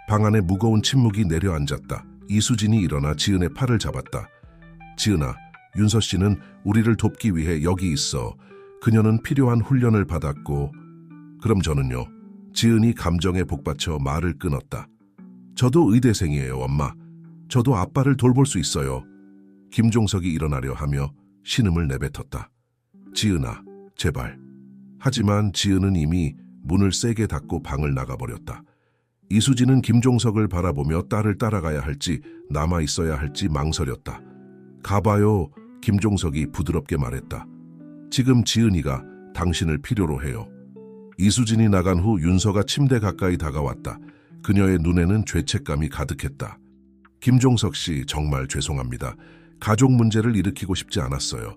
방 안에 무거운 침묵이 내려앉았다. 이수진이 일어나 지은의 팔을 잡았다. 지은아, 윤서 씨는 우리를 돕기 위해 여기 있어. 그녀는 필요한 훈련을 받았고 그럼 저는요? 지은이 감정에 복받쳐 말을 끊었다. 저도 의대생이에요, 엄마. 저도 아빠를 돌볼 수 있어요. 김종석이 일어나려 하며 신음을 내뱉었다. 지은아, 제발. 하지만 지은은 이미 문을 세게 닫고 방을 나가버렸다. 이수진은 김종석을 바라보며 딸을 따라가야 할지 남아 있어야 할지 망설였다. 가봐요, 김종석이 부드럽게 말했다. 지금 지은이가 당신을 필요로 해요. 이수진이 나간 후 윤서가 침대 가까이 다가왔다. 그녀의 눈에는 죄책감이 가득했다. 김종석 씨, 정말 죄송합니다. 가족 문제를 일으키고 싶지 않았어요.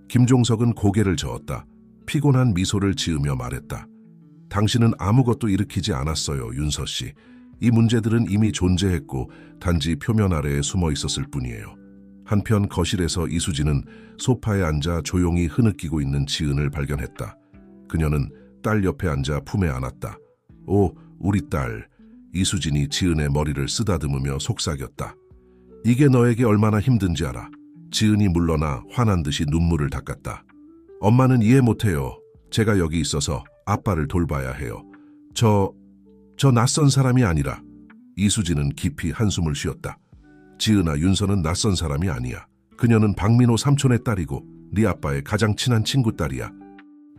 김종석은 고개를 저었다. 피곤한 미소를 지으며 말했다. 당신은 아무것도 일으키지 않았어요, 윤서 씨. 이 문제들은 이미 존재했고 단지 표면 아래에 숨어 있었을 뿐이에요. 한편 거실에서 이수진은 소파에 앉아 조용히 흐느끼고 있는 지은을 발견했다. 그녀는 딸 옆에 앉아 품에 안았다. 오, 우리 딸. 이수진이 지은의 머리를 쓰다듬으며 속삭였다. 이게 너에게 얼마나 힘든지 알아. 지은이 물러나 화난 듯이 눈물을 닦았다. 엄마는 이해 못해요. 제가 여기 있어서 아빠를 돌봐야 해요. 저 낯선 사람이 아니라. 이수진은 깊이 한숨을 쉬었다. 지은아, 윤서는 낯선 사람이 아니야. 그녀는 박민호 삼촌의 딸이고 네 아빠의 가장 친한 친구 딸이야.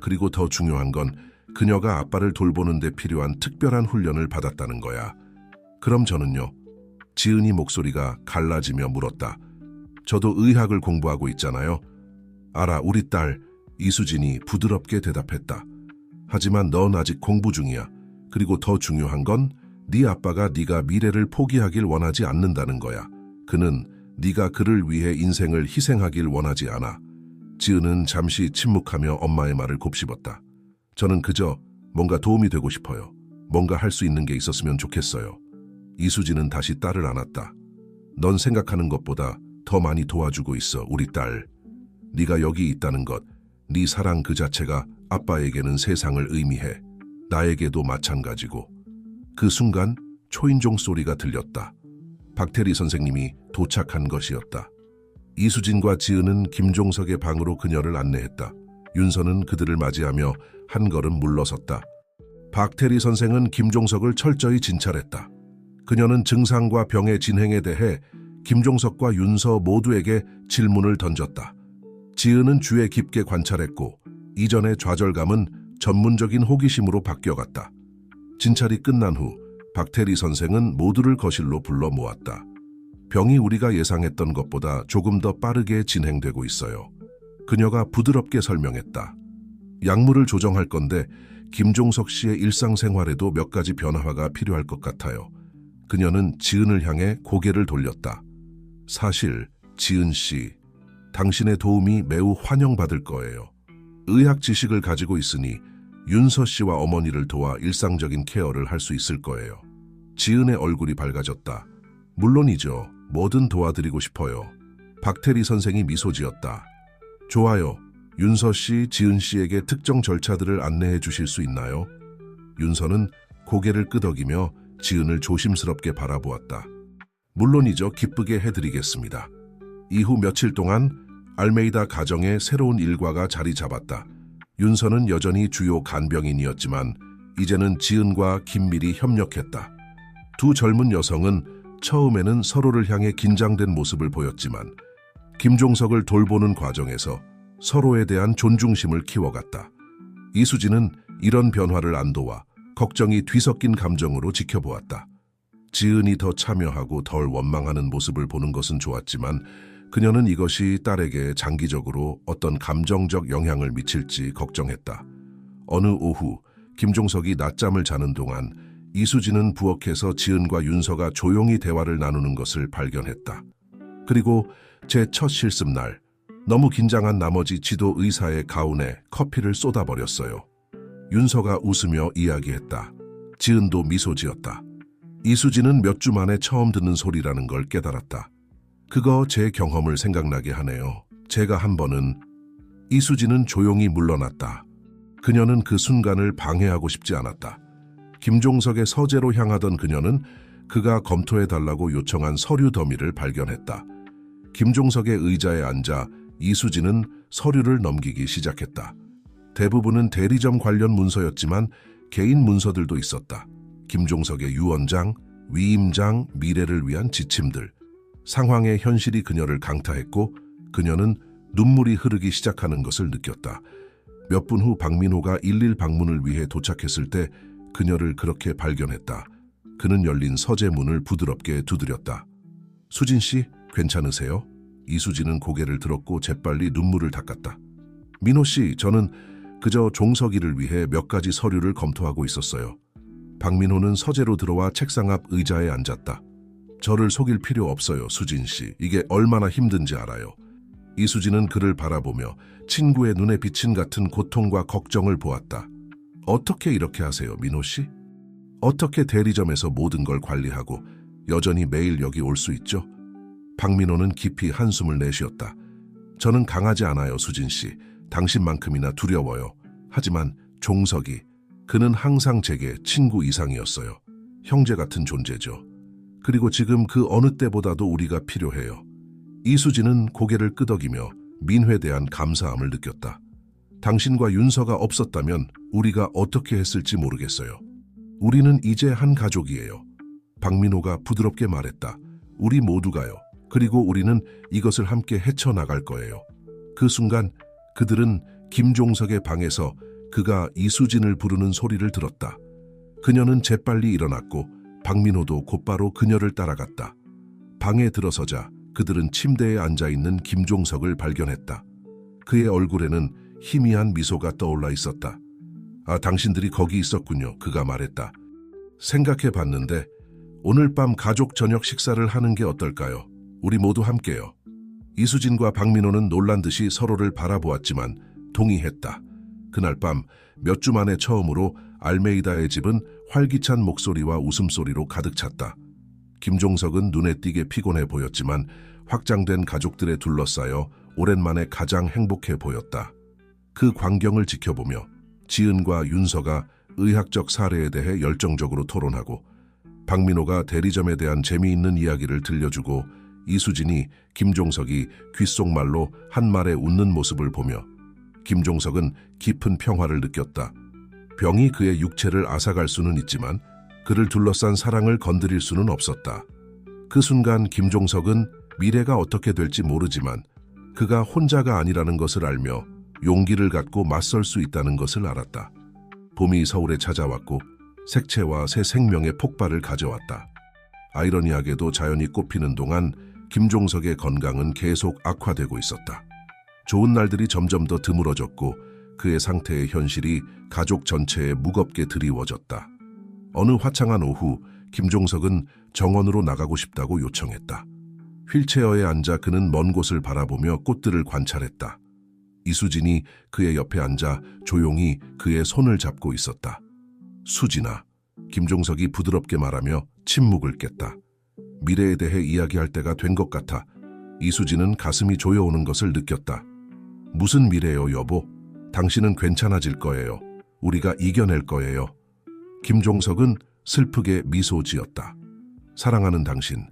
그리고 더 중요한 건 그녀가 아빠를 돌보는 데 필요한 특별한 훈련을 받았다는 거야. 그럼 저는요? 지은이 목소리가 갈라지며 물었다. 저도 의학을 공부하고 있잖아요. 알아, 우리 딸. 이수진이 부드럽게 대답했다. 하지만 넌 아직 공부 중이야. 그리고 더 중요한 건 네 아빠가 네가 미래를 포기하길 원하지 않는다는 거야. 그는 네가 그를 위해 인생을 희생하길 원하지 않아. 지은은 잠시 침묵하며 엄마의 말을 곱씹었다. 저는 그저 뭔가 도움이 되고 싶어요. 뭔가 할 수 있는 게 있었으면 좋겠어요. 이수진은 다시 딸을 안았다. 넌 생각하는 것보다 더 많이 도와주고 있어, 우리 딸. 네가 여기 있다는 것, 네 사랑 그 자체가 아빠에게는 세상을 의미해. 나에게도 마찬가지고. 그 순간 초인종 소리가 들렸다. 박태리 선생님이 도착한 것이었다. 이수진과 지은은 김종석의 방으로 그녀를 안내했다. 윤서는 그들을 맞이하며 한 걸음 물러섰다. 박태리 선생은 김종석을 철저히 진찰했다. 그녀는 증상과 병의 진행에 대해 김종석과 윤서 모두에게 질문을 던졌다. 지은은 주에 깊게 관찰했고 이전의 좌절감은 전문적인 호기심으로 바뀌어갔다. 진찰이 끝난 후 박태리 선생은 모두를 거실로 불러 모았다. 병이 우리가 예상했던 것보다 조금 더 빠르게 진행되고 있어요. 그녀가 부드럽게 설명했다. 약물을 조정할 건데 김종석 씨의 일상생활에도 몇 가지 변화가 필요할 것 같아요. 그녀는 지은을 향해 고개를 돌렸다. 사실 지은 씨, 당신의 도움이 매우 환영받을 거예요. 의학 지식을 가지고 있으니 윤서 씨와 어머니를 도와 일상적인 케어를 할 수 있을 거예요. 지은의 얼굴이 밝아졌다. 물론이죠. 뭐든 도와드리고 싶어요. 박태리 선생이 미소 지었다. 좋아요. 윤서 씨, 지은 씨에게 특정 절차들을 안내해 주실 수 있나요? 윤서는 고개를 끄덕이며 지은을 조심스럽게 바라보았다. 물론이죠. 기쁘게 해드리겠습니다. 이후 며칠 동안 알메이다 가정에 새로운 일과가 자리 잡았다. 윤서는 여전히 주요 간병인이었지만 이제는 지은과 긴밀히 협력했다. 두 젊은 여성은 처음에는 서로를 향해 긴장된 모습을 보였지만 김종석을 돌보는 과정에서 서로에 대한 존중심을 키워갔다. 이수진은 이런 변화를 안도와 걱정이 뒤섞인 감정으로 지켜보았다. 지은이 더 참여하고 덜 원망하는 모습을 보는 것은 좋았지만 그녀는 이것이 딸에게 장기적으로 어떤 감정적 영향을 미칠지 걱정했다. 어느 오후 김종석이 낮잠을 자는 동안 이수진은 부엌에서 지은과 윤서가 조용히 대화를 나누는 것을 발견했다. 그리고 제 첫 실습날 너무 긴장한 나머지 지도 의사의 가운에 커피를 쏟아버렸어요. 윤서가 웃으며 이야기했다. 지은도 미소 지었다. 이수진은 몇 주 만에 처음 듣는 소리라는 걸 깨달았다. 그거 제 경험을 생각나게 하네요. 제가 한 번은... 이수진은 조용히 물러났다. 그녀는 그 순간을 방해하고 싶지 않았다. 김종석의 서재로 향하던 그녀는 그가 검토해달라고 요청한 서류 더미를 발견했다. 김종석의 의자에 앉아 이수진은 서류를 넘기기 시작했다. 대부분은 대리점 관련 문서였지만 개인 문서들도 있었다. 김종석의 유언장, 위임장, 미래를 위한 지침들. 상황의 현실이 그녀를 강타했고 그녀는 눈물이 흐르기 시작하는 것을 느꼈다. 몇 분 후 박민호가 11 방문을 위해 도착했을 때 그녀를 그렇게 발견했다. 그는 열린 서재 문을 부드럽게 두드렸다. 수진 씨, 괜찮으세요? 이수진은 고개를 들었고 재빨리 눈물을 닦았다. 민호 씨, 저는 그저 종석이를 위해 몇 가지 서류를 검토하고 있었어요. 박민호는 서재로 들어와 책상 앞 의자에 앉았다. 저를 속일 필요 없어요, 수진 씨. 이게 얼마나 힘든지 알아요. 이수진은 그를 바라보며 친구의 눈에 비친 같은 고통과 걱정을 보았다. 어떻게 이렇게 하세요, 민호 씨? 어떻게 대리점에서 모든 걸 관리하고 여전히 매일 여기 올 수 있죠? 박민호는 깊이 한숨을 내쉬었다. 저는 강하지 않아요, 수진 씨. 당신만큼이나 두려워요. 하지만 종석이, 그는 항상 제게 친구 이상이었어요. 형제 같은 존재죠. 그리고 지금 그 어느 때보다도 우리가 필요해요. 이수진은 고개를 끄덕이며 민회에 대한 감사함을 느꼈다. 당신과 윤서가 없었다면 우리가 어떻게 했을지 모르겠어요. 우리는 이제 한 가족이에요. 박민호가 부드럽게 말했다. 우리 모두가요. 그리고 우리는 이것을 함께 헤쳐나갈 거예요. 그 순간 그들은 김종석의 방에서 그가 이수진을 부르는 소리를 들었다. 그녀는 재빨리 일어났고 박민호도 곧바로 그녀를 따라갔다. 방에 들어서자 그들은 침대에 앉아있는 김종석을 발견했다. 그의 얼굴에는 희미한 미소가 떠올라 있었다. 아, 당신들이 거기 있었군요. 그가 말했다. 생각해봤는데 오늘 밤 가족 저녁 식사를 하는 게 어떨까요? 우리 모두 함께요. 이수진과 박민호는 놀란 듯이 서로를 바라보았지만 동의했다. 그날 밤 몇 주 만에 처음으로 알메이다의 집은 활기찬 목소리와 웃음소리로 가득 찼다. 김종석은 눈에 띄게 피곤해 보였지만 확장된 가족들에 둘러싸여 오랜만에 가장 행복해 보였다. 그 광경을 지켜보며 지은과 윤서가 의학적 사례에 대해 열정적으로 토론하고 박민호가 대리점에 대한 재미있는 이야기를 들려주고 이수진이 김종석이 귓속말로 한 말에 웃는 모습을 보며 김종석은 깊은 평화를 느꼈다. 병이 그의 육체를 앗아갈 수는 있지만 그를 둘러싼 사랑을 건드릴 수는 없었다. 그 순간 김종석은 미래가 어떻게 될지 모르지만 그가 혼자가 아니라는 것을 알며 용기를 갖고 맞설 수 있다는 것을 알았다. 봄이 서울에 찾아왔고 색채와 새 생명의 폭발을 가져왔다. 아이러니하게도 자연이 꽃피는 동안 김종석의 건강은 계속 악화되고 있었다. 좋은 날들이 점점 더 드물어졌고 그의 상태의 현실이 가족 전체에 무겁게 드리워졌다. 어느 화창한 오후 김종석은 정원으로 나가고 싶다고 요청했다. 휠체어에 앉아 그는 먼 곳을 바라보며 꽃들을 관찰했다. 이수진이 그의 옆에 앉아 조용히 그의 손을 잡고 있었다. 수진아, 김종석이 부드럽게 말하며 침묵을 깼다. 미래에 대해 이야기할 때가 된 것 같아. 이수진은 가슴이 조여오는 것을 느꼈다. 무슨 미래요, 여보? 당신은 괜찮아질 거예요. 우리가 이겨낼 거예요. 김종석은 슬프게 미소 지었다. 사랑하는 당신,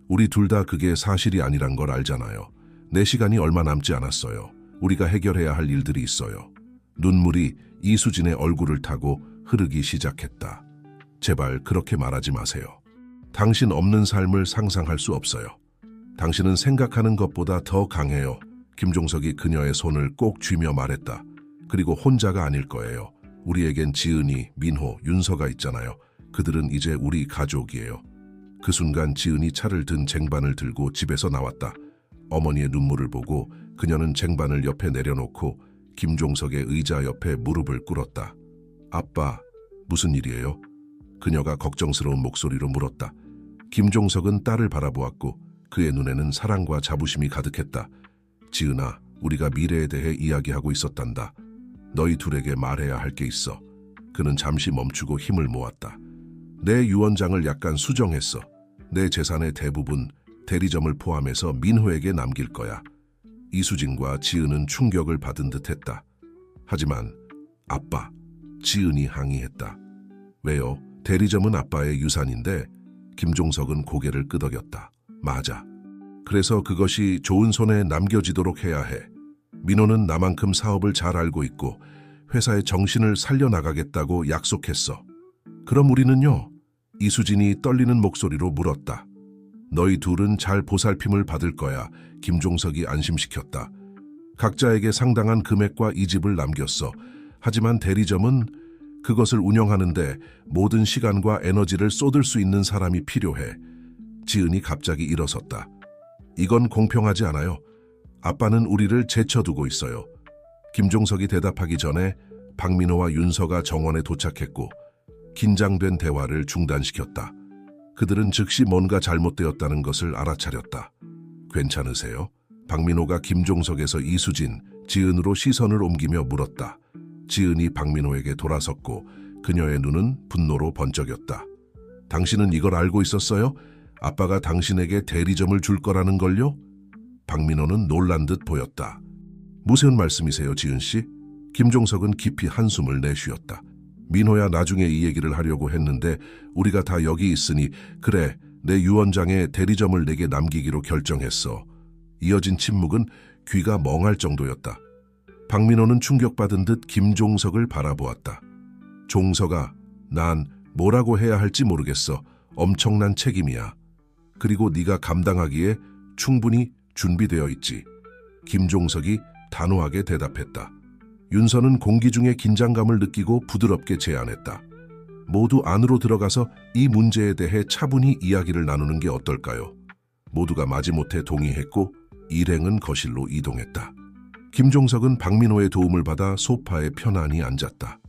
우리 둘 다 그게 사실이 아니란 걸 알잖아요. 내 시간이 얼마 남지 않았어요. 우리가 해결해야 할 일들이 있어요. 눈물이 이수진의 얼굴을 타고 흐르기 시작했다. 제발 그렇게 말하지 마세요. 당신 없는 삶을 상상할 수 없어요. 당신은 생각하는 것보다 더 강해요. 김종석이 그녀의 손을 꼭 쥐며 말했다. 그리고 혼자가 아닐 거예요. 우리에겐 지은이, 민호, 윤서가 있잖아요. 그들은 이제 우리 가족이에요. 그 순간 지은이 차를 든 쟁반을 들고 집에서 나왔다. 어머니의 눈물을 보고 그녀는 쟁반을 옆에 내려놓고 김종석의 의자 옆에 무릎을 꿇었다. 아빠, 무슨 일이에요? 그녀가 걱정스러운 목소리로 물었다. 김종석은 딸을 바라보았고 그의 눈에는 사랑과 자부심이 가득했다. 지은아, 우리가 미래에 대해 이야기하고 있었단다. 너희 둘에게 말해야 할 게 있어. 그는 잠시 멈추고 힘을 모았다. 내 유언장을 약간 수정했어. 내 재산의 대부분 대리점을 포함해서 민호에게 남길 거야. 이수진과 지은은 충격을 받은 듯했다. 하지만 아빠, 지은이 항의했다. 왜요? 대리점은 아빠의 유산인데. 김종석은 고개를 끄덕였다. 맞아. 그래서 그것이 좋은 손에 남겨지도록 해야 해. 민호는 나만큼 사업을 잘 알고 있고 회사의 정신을 살려나가겠다고 약속했어. 그럼 우리는요? 이수진이 떨리는 목소리로 물었다. 너희 둘은 잘 보살핌을 받을 거야. 김종석이 안심시켰다. 각자에게 상당한 금액과 이 집을 남겼어. 하지만 대리점은 그것을 운영하는데 모든 시간과 에너지를 쏟을 수 있는 사람이 필요해. 지은이 갑자기 일어섰다. 이건 공평하지 않아요. 아빠는 우리를 제쳐두고 있어요. 김종석이 대답하기 전에 박민호와 윤서가 정원에 도착했고 긴장된 대화를 중단시켰다. 그들은 즉시 뭔가 잘못되었다는 것을 알아차렸다. 괜찮으세요? 박민호가 김종석에서 이수진, 지은으로 시선을 옮기며 물었다. 지은이 박민호에게 돌아섰고 그녀의 눈은 분노로 번쩍였다. 당신은 이걸 알고 있었어요? 아빠가 당신에게 대리점을 줄 거라는 걸요? 박민호는 놀란 듯 보였다. 무슨 말씀이세요, 지은 씨? 김종석은 깊이 한숨을 내쉬었다. 민호야, 나중에 이 얘기를 하려고 했는데 우리가 다 여기 있으니 그래, 내 유언장에 대리점을 내게 남기기로 결정했어. 이어진 침묵은 귀가 멍할 정도였다. 박민호는 충격받은 듯 김종석을 바라보았다. 종석아, 난 뭐라고 해야 할지 모르겠어. 엄청난 책임이야. 그리고 네가 감당하기에 충분히 준비되어 있지. 김종석이 단호하게 대답했다. 윤서는 공기 중에 긴장감을 느끼고 부드럽게 제안했다. 모두 안으로 들어가서 이 문제에 대해 차분히 이야기를 나누는 게 어떨까요? 모두가 마지못해 동의했고 일행은 거실로 이동했다. 김종석은 박민호의 도움을 받아 소파에 편안히 앉았다.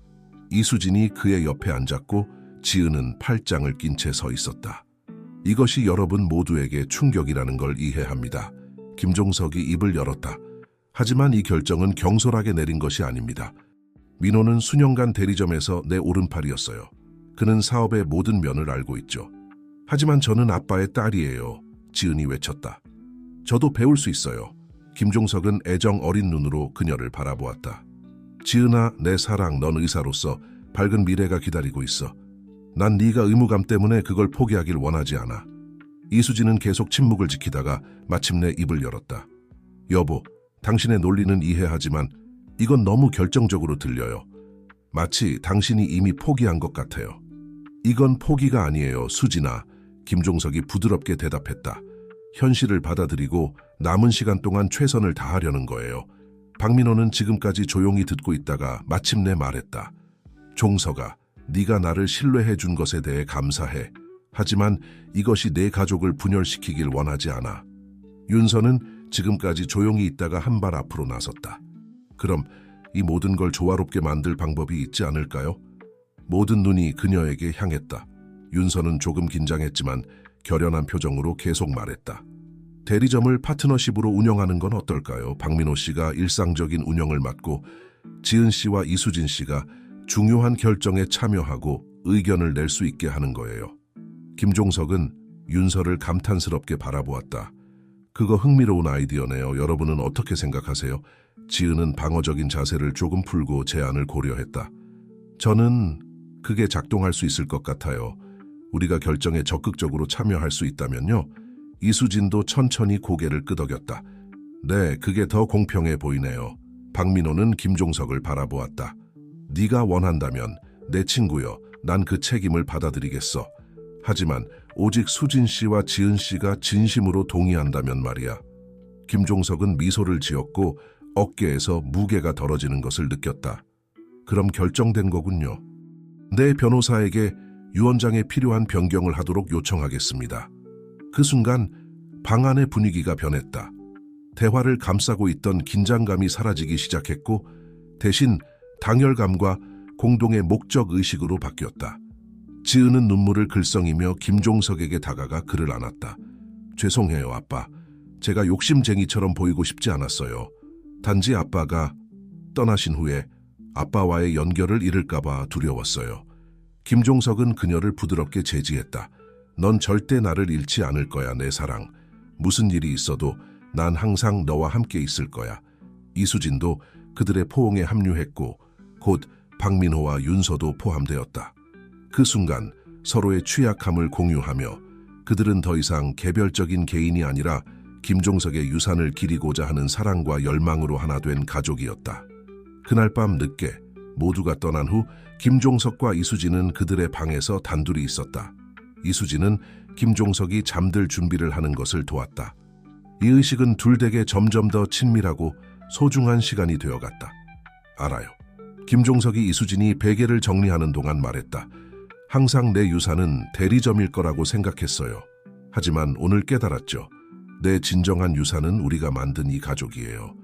이수진이 그의 옆에 앉았고 지은은 팔짱을 낀 채 서 있었다. 이것이 여러분 모두에게 충격이라는 걸 이해합니다. 김종석이 입을 열었다. 하지만 이 결정은 경솔하게 내린 것이 아닙니다. 민호는 수년간 대리점에서 내 오른팔이었어요. 그는 사업의 모든 면을 알고 있죠. 하지만 저는 아빠의 딸이에요. 지은이 외쳤다. 저도 배울 수 있어요. 김종석은 애정 어린 눈으로 그녀를 바라보았다. 지은아, 내 사랑, 넌 의사로서 밝은 미래가 기다리고 있어. 난 네가 의무감 때문에 그걸 포기하길 원하지 않아. 이수진은 계속 침묵을 지키다가 마침내 입을 열었다. 여보, 당신의 논리는 이해하지만 이건 너무 결정적으로 들려요. 마치 당신이 이미 포기한 것 같아요. 이건 포기가 아니에요, 수진아. 김종석이 부드럽게 대답했다. 현실을 받아들이고 남은 시간 동안 최선을 다하려는 거예요. 박민호는 지금까지 조용히 듣고 있다가 마침내 말했다. 종석아, 네가 나를 신뢰해 준 것에 대해 감사해. 하지만 이것이 내 가족을 분열시키길 원하지 않아. 윤서는 지금까지 조용히 있다가 한 발 앞으로 나섰다. 그럼 이 모든 걸 조화롭게 만들 방법이 있지 않을까요? 모든 눈이 그녀에게 향했다. 윤서는 조금 긴장했지만 결연한 표정으로 계속 말했다. 대리점을 파트너십으로 운영하는 건 어떨까요? 박민호 씨가 일상적인 운영을 맡고 지은 씨와 이수진 씨가 중요한 결정에 참여하고 의견을 낼 수 있게 하는 거예요. 김종석은 윤서를 감탄스럽게 바라보았다. 그거 흥미로운 아이디어네요. 여러분은 어떻게 생각하세요? 지은은 방어적인 자세를 조금 풀고 제안을 고려했다. 저는 그게 작동할 수 있을 것 같아요. 우리가 결정에 적극적으로 참여할 수 있다면요. 이수진도 천천히 고개를 끄덕였다. 네, 그게 더 공평해 보이네요. 박민호는 김종석을 바라보았다. 네가 원한다면 내 친구여, 난 그 책임을 받아들이겠어. 하지만 오직 수진 씨와 지은 씨가 진심으로 동의한다면 말이야. 김종석은 미소를 지었고 어깨에서 무게가 덜어지는 것을 느꼈다. 그럼 결정된 거군요. 내 변호사에게 유 원장에 필요한 변경을 하도록 요청하겠습니다. 그 순간 방 안의 분위기가 변했다. 대화를 감싸고 있던 긴장감이 사라지기 시작했고 대신 당열감과 공동의 목적의식으로 바뀌었다. 지은은 눈물을 글썽이며 김종석에게 다가가 그를 안았다. 죄송해요, 아빠. 제가 욕심쟁이처럼 보이고 싶지 않았어요. 단지 아빠가 떠나신 후에 아빠와의 연결을 잃을까봐 두려웠어요. 김종석은 그녀를 부드럽게 제지했다. 넌 절대 나를 잃지 않을 거야, 내 사랑. 무슨 일이 있어도 난 항상 너와 함께 있을 거야. 이수진도 그들의 포옹에 합류했고 곧 박민호와 윤서도 포함되었다. 그 순간 서로의 취약함을 공유하며 그들은 더 이상 개별적인 개인이 아니라 김종석의 유산을 기리고자 하는 사랑과 열망으로 하나 된 가족이었다. 그날 밤 늦게 모두가 떠난 후 김종석과 이수진은 그들의 방에서 단둘이 있었다. 이수진은 김종석이 잠들 준비를 하는 것을 도왔다. 이 의식은 둘에게 점점 더 친밀하고 소중한 시간이 되어갔다. 알아요. 김종석이 이수진이 베개를 정리하는 동안 말했다. 항상 내 유산은 대리점일 거라고 생각했어요. 하지만 오늘 깨달았죠. 내 진정한 유산은 우리가 만든 이 가족이에요.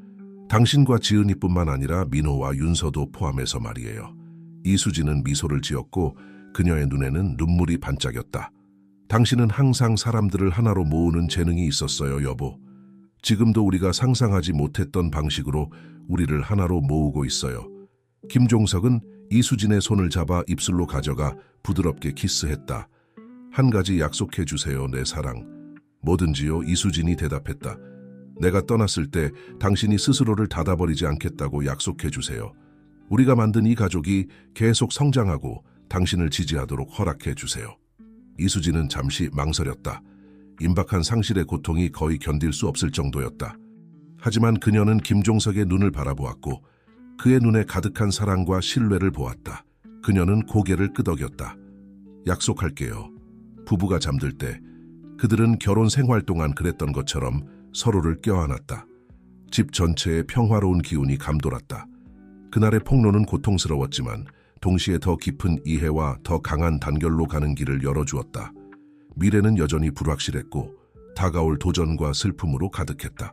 당신과 지은이뿐만 아니라 민호와 윤서도 포함해서 말이에요. 이수진은 미소를 지었고 그녀의 눈에는 눈물이 반짝였다. 당신은 항상 사람들을 하나로 모으는 재능이 있었어요, 여보. 지금도 우리가 상상하지 못했던 방식으로 우리를 하나로 모으고 있어요. 김종석은 이수진의 손을 잡아 입술로 가져가 부드럽게 키스했다. 한 가지 약속해 주세요, 내 사랑. 뭐든지요, 이수진이 대답했다. 내가 떠났을 때 당신이 스스로를 닫아버리지 않겠다고 약속해 주세요. 우리가 만든 이 가족이 계속 성장하고 당신을 지지하도록 허락해 주세요. 이수진은 잠시 망설였다. 임박한 상실의 고통이 거의 견딜 수 없을 정도였다. 하지만 그녀는 김종석의 눈을 바라보았고 그의 눈에 가득한 사랑과 신뢰를 보았다. 그녀는 고개를 끄덕였다. 약속할게요. 부부가 잠들 때 그들은 결혼 생활 동안 그랬던 것처럼 서로를 껴안았다. 집 전체에 평화로운 기운이 감돌았다. 그날의 폭로는 고통스러웠지만 동시에 더 깊은 이해와 더 강한 단결로 가는 길을 열어주었다. 미래는 여전히 불확실했고 다가올 도전과 슬픔으로 가득했다.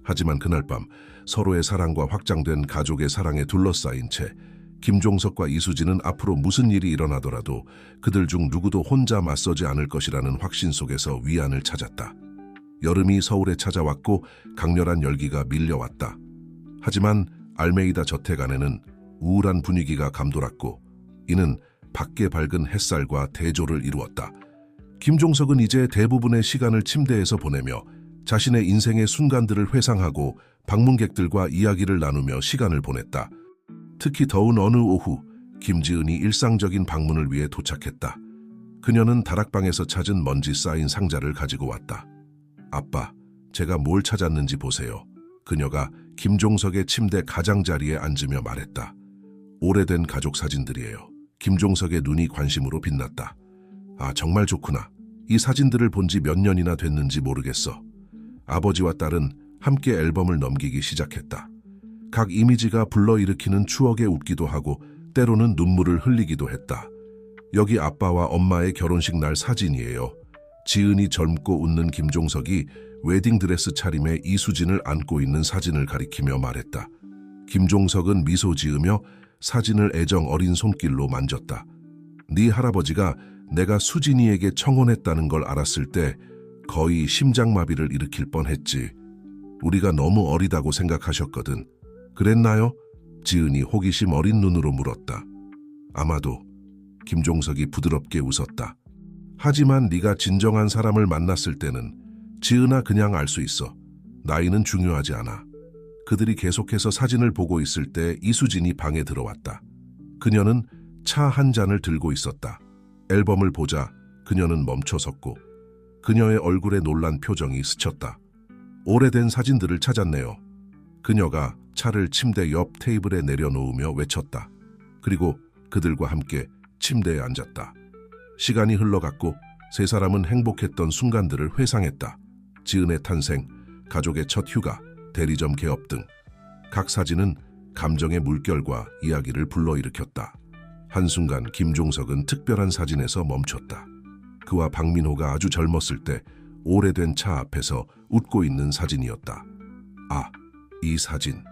하지만 그날 밤 서로의 사랑과 확장된 가족의 사랑에 둘러싸인 채 김종석과 이수진은 앞으로 무슨 일이 일어나더라도 그들 중 누구도 혼자 맞서지 않을 것이라는 확신 속에서 위안을 찾았다. 여름이 서울에 찾아왔고 강렬한 열기가 밀려왔다. 하지만 알메이다 저택 안에는 우울한 분위기가 감돌았고 이는 밖에 밝은 햇살과 대조를 이루었다. 김종석은 이제 대부분의 시간을 침대에서 보내며 자신의 인생의 순간들을 회상하고 방문객들과 이야기를 나누며 시간을 보냈다. 특히 더운 어느 오후 김지은이 일상적인 방문을 위해 도착했다. 그녀는 다락방에서 찾은 먼지 쌓인 상자를 가지고 왔다. 아빠, 제가 뭘 찾았는지 보세요. 그녀가 김종석의 침대 가장자리에 앉으며 말했다. 오래된 가족 사진들이에요. 김종석의 눈이 관심으로 빛났다. 아, 정말 좋구나. 이 사진들을 본 지 몇 년이나 됐는지 모르겠어. 아버지와 딸은 함께 앨범을 넘기기 시작했다. 각 이미지가 불러일으키는 추억에 웃기도 하고 때로는 눈물을 흘리기도 했다. 여기 아빠와 엄마의 결혼식 날 사진이에요. 지은이 젊고 웃는 김종석이 웨딩드레스 차림에 이수진을 안고 있는 사진을 가리키며 말했다. 김종석은 미소 지으며 사진을 애정 어린 손길로 만졌다. 네 할아버지가 내가 수진이에게 청혼했다는 걸 알았을 때 거의 심장마비를 일으킬 뻔했지. 우리가 너무 어리다고 생각하셨거든. 그랬나요? 지은이 호기심 어린 눈으로 물었다. 아마도. 김종석이 부드럽게 웃었다. 하지만 네가 진정한 사람을 만났을 때는 지은아 그냥 알 수 있어. 나이는 중요하지 않아. 그들이 계속해서 사진을 보고 있을 때 이수진이 방에 들어왔다. 그녀는 차 한 잔을 들고 있었다. 앨범을 보자 그녀는 멈춰섰고 그녀의 얼굴에 놀란 표정이 스쳤다. 오래된 사진들을 찾았네요. 그녀가 차를 침대 옆 테이블에 내려놓으며 외쳤다. 그리고 그들과 함께 침대에 앉았다. 시간이 흘러갔고 세 사람은 행복했던 순간들을 회상했다. 지은의 탄생, 가족의 첫 휴가, 대리점 개업 등 각 사진은 감정의 물결과 이야기를 불러일으켰다. 한순간 김종석은 특별한 사진에서 멈췄다. 그와 박민호가 아주 젊었을 때 오래된 차 앞에서 웃고 있는 사진이었다. 아, 이 사진.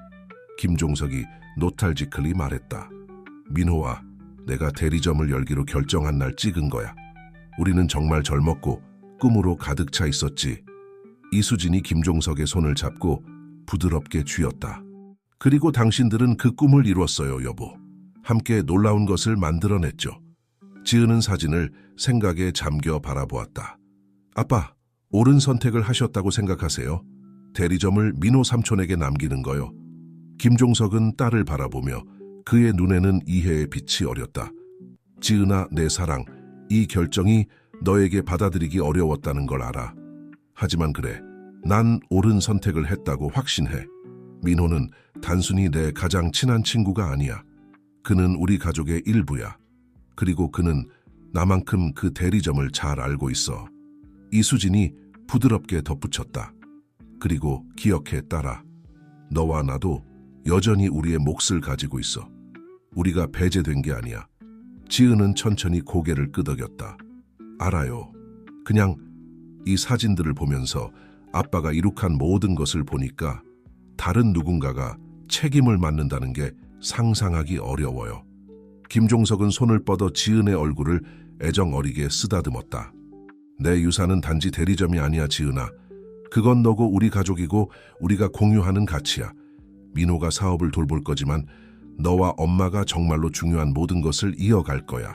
김종석이 노탈지클리 말했다. 민호와 내가 대리점을 열기로 결정한 날 찍은 거야. 우리는 정말 젊었고 꿈으로 가득 차 있었지. 이수진이 김종석의 손을 잡고 부드럽게 쥐었다. 그리고 당신들은 그 꿈을 이뤘어요, 여보. 함께 놀라운 것을 만들어냈죠. 지은은 사진을 생각에 잠겨 바라보았다. 아빠, 옳은 선택을 하셨다고 생각하세요? 대리점을 민호 삼촌에게 남기는 거요. 김종석은 딸을 바라보며 그의 눈에는 이해의 빛이 어렸다. 지은아, 내 사랑, 이 결정이 너에게 받아들이기 어려웠다는 걸 알아. 하지만 그래, 난 옳은 선택을 했다고 확신해. 민호는 단순히 내 가장 친한 친구가 아니야. 그는 우리 가족의 일부야. 그리고 그는 나만큼 그 대리점을 잘 알고 있어. 이수진이 부드럽게 덧붙였다. 그리고 기억해, 딸아. 너와 나도 여전히 우리의 몫을 가지고 있어. 우리가 배제된 게 아니야. 지은은 천천히 고개를 끄덕였다. 알아요. 그냥 이 사진들을 보면서 아빠가 이룩한 모든 것을 보니까 다른 누군가가 책임을 맡는다는 게 상상하기 어려워요. 김종석은 손을 뻗어 지은의 얼굴을 애정 어리게 쓰다듬었다. 내 유산은 단지 대리점이 아니야, 지은아. 그건 너고 우리 가족이고 우리가 공유하는 가치야. 민호가 사업을 돌볼 거지만 너와 엄마가 정말로 중요한 모든 것을 이어갈 거야.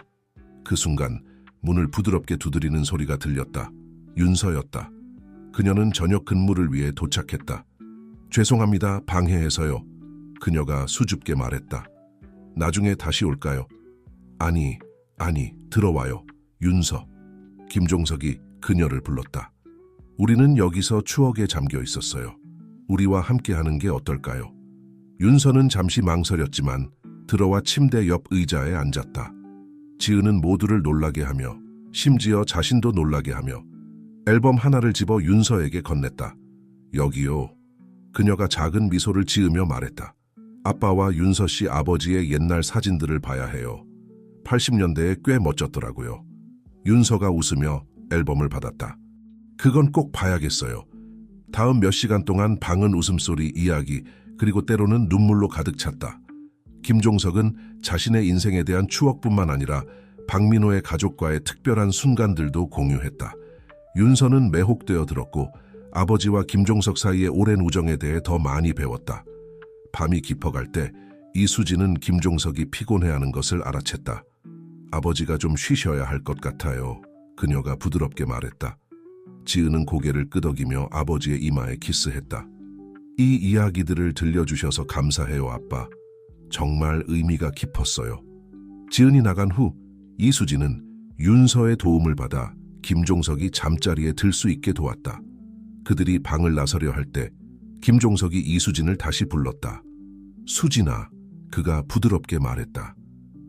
그 순간 문을 부드럽게 두드리는 소리가 들렸다. 윤서였다. 그녀는 저녁 근무를 위해 도착했다. 죄송합니다, 방해해서요. 그녀가 수줍게 말했다. 나중에 다시 올까요? 아니, 들어와요. 윤서. 김종석이 그녀를 불렀다. 우리는 여기서 추억에 잠겨 있었어요. 우리와 함께하는 게 어떨까요? 윤서는 잠시 망설였지만 들어와 침대 옆 의자에 앉았다. 지은은 모두를 놀라게 하며 심지어 자신도 놀라게 하며 앨범 하나를 집어 윤서에게 건넸다. 여기요. 그녀가 작은 미소를 지으며 말했다. 아빠와 윤서 씨 아버지의 옛날 사진들을 봐야 해요. 80년대에 꽤 멋졌더라고요. 윤서가 웃으며 앨범을 받았다. 그건 꼭 봐야겠어요. 다음 몇 시간 동안 방은 웃음소리, 이야기, 그리고 때로는 눈물로 가득 찼다. 김종석은 자신의 인생에 대한 추억뿐만 아니라 박민호의 가족과의 특별한 순간들도 공유했다. 윤서는 매혹되어 들었고 아버지와 김종석 사이의 오랜 우정에 대해 더 많이 배웠다. 밤이 깊어갈 때 이수진은 김종석이 피곤해하는 것을 알아챘다. 아버지가 좀 쉬셔야 할 것 같아요. 그녀가 부드럽게 말했다. 지은은 고개를 끄덕이며 아버지의 이마에 키스했다. 이 이야기들을 들려주셔서 감사해요, 아빠. 정말 의미가 깊었어요. 지은이 나간 후 이수진은 윤서의 도움을 받아 김종석이 잠자리에 들 수 있게 도왔다. 그들이 방을 나서려 할 때 김종석이 이수진을 다시 불렀다. 수진아, 그가 부드럽게 말했다.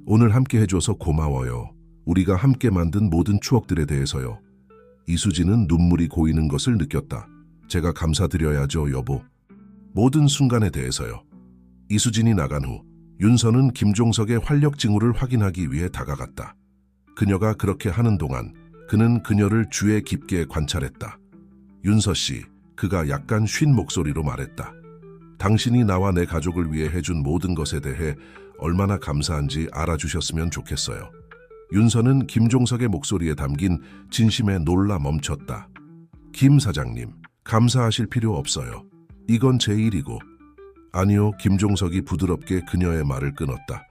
오늘 함께 해줘서 고마워요. 우리가 함께 만든 모든 추억들에 대해서요. 이수진은 눈물이 고이는 것을 느꼈다. 제가 감사드려야죠, 여보. 모든 순간에 대해서요. 이수진이 나간 후 윤서는 김종석의 활력 징후를 확인하기 위해 다가갔다. 그녀가 그렇게 하는 동안 그는 그녀를 주의 깊게 관찰했다. 윤서 씨, 그가 약간 쉰 목소리로 말했다. 당신이 나와 내 가족을 위해 해준 모든 것에 대해 얼마나 감사한지 알아주셨으면 좋겠어요. 윤서는 김종석의 목소리에 담긴 진심에 놀라 멈췄다. 김 사장님, 감사하실 필요 없어요. 이건 제 일이고. 아니요, 김종석이 부드럽게 그녀의 말을 끊었다.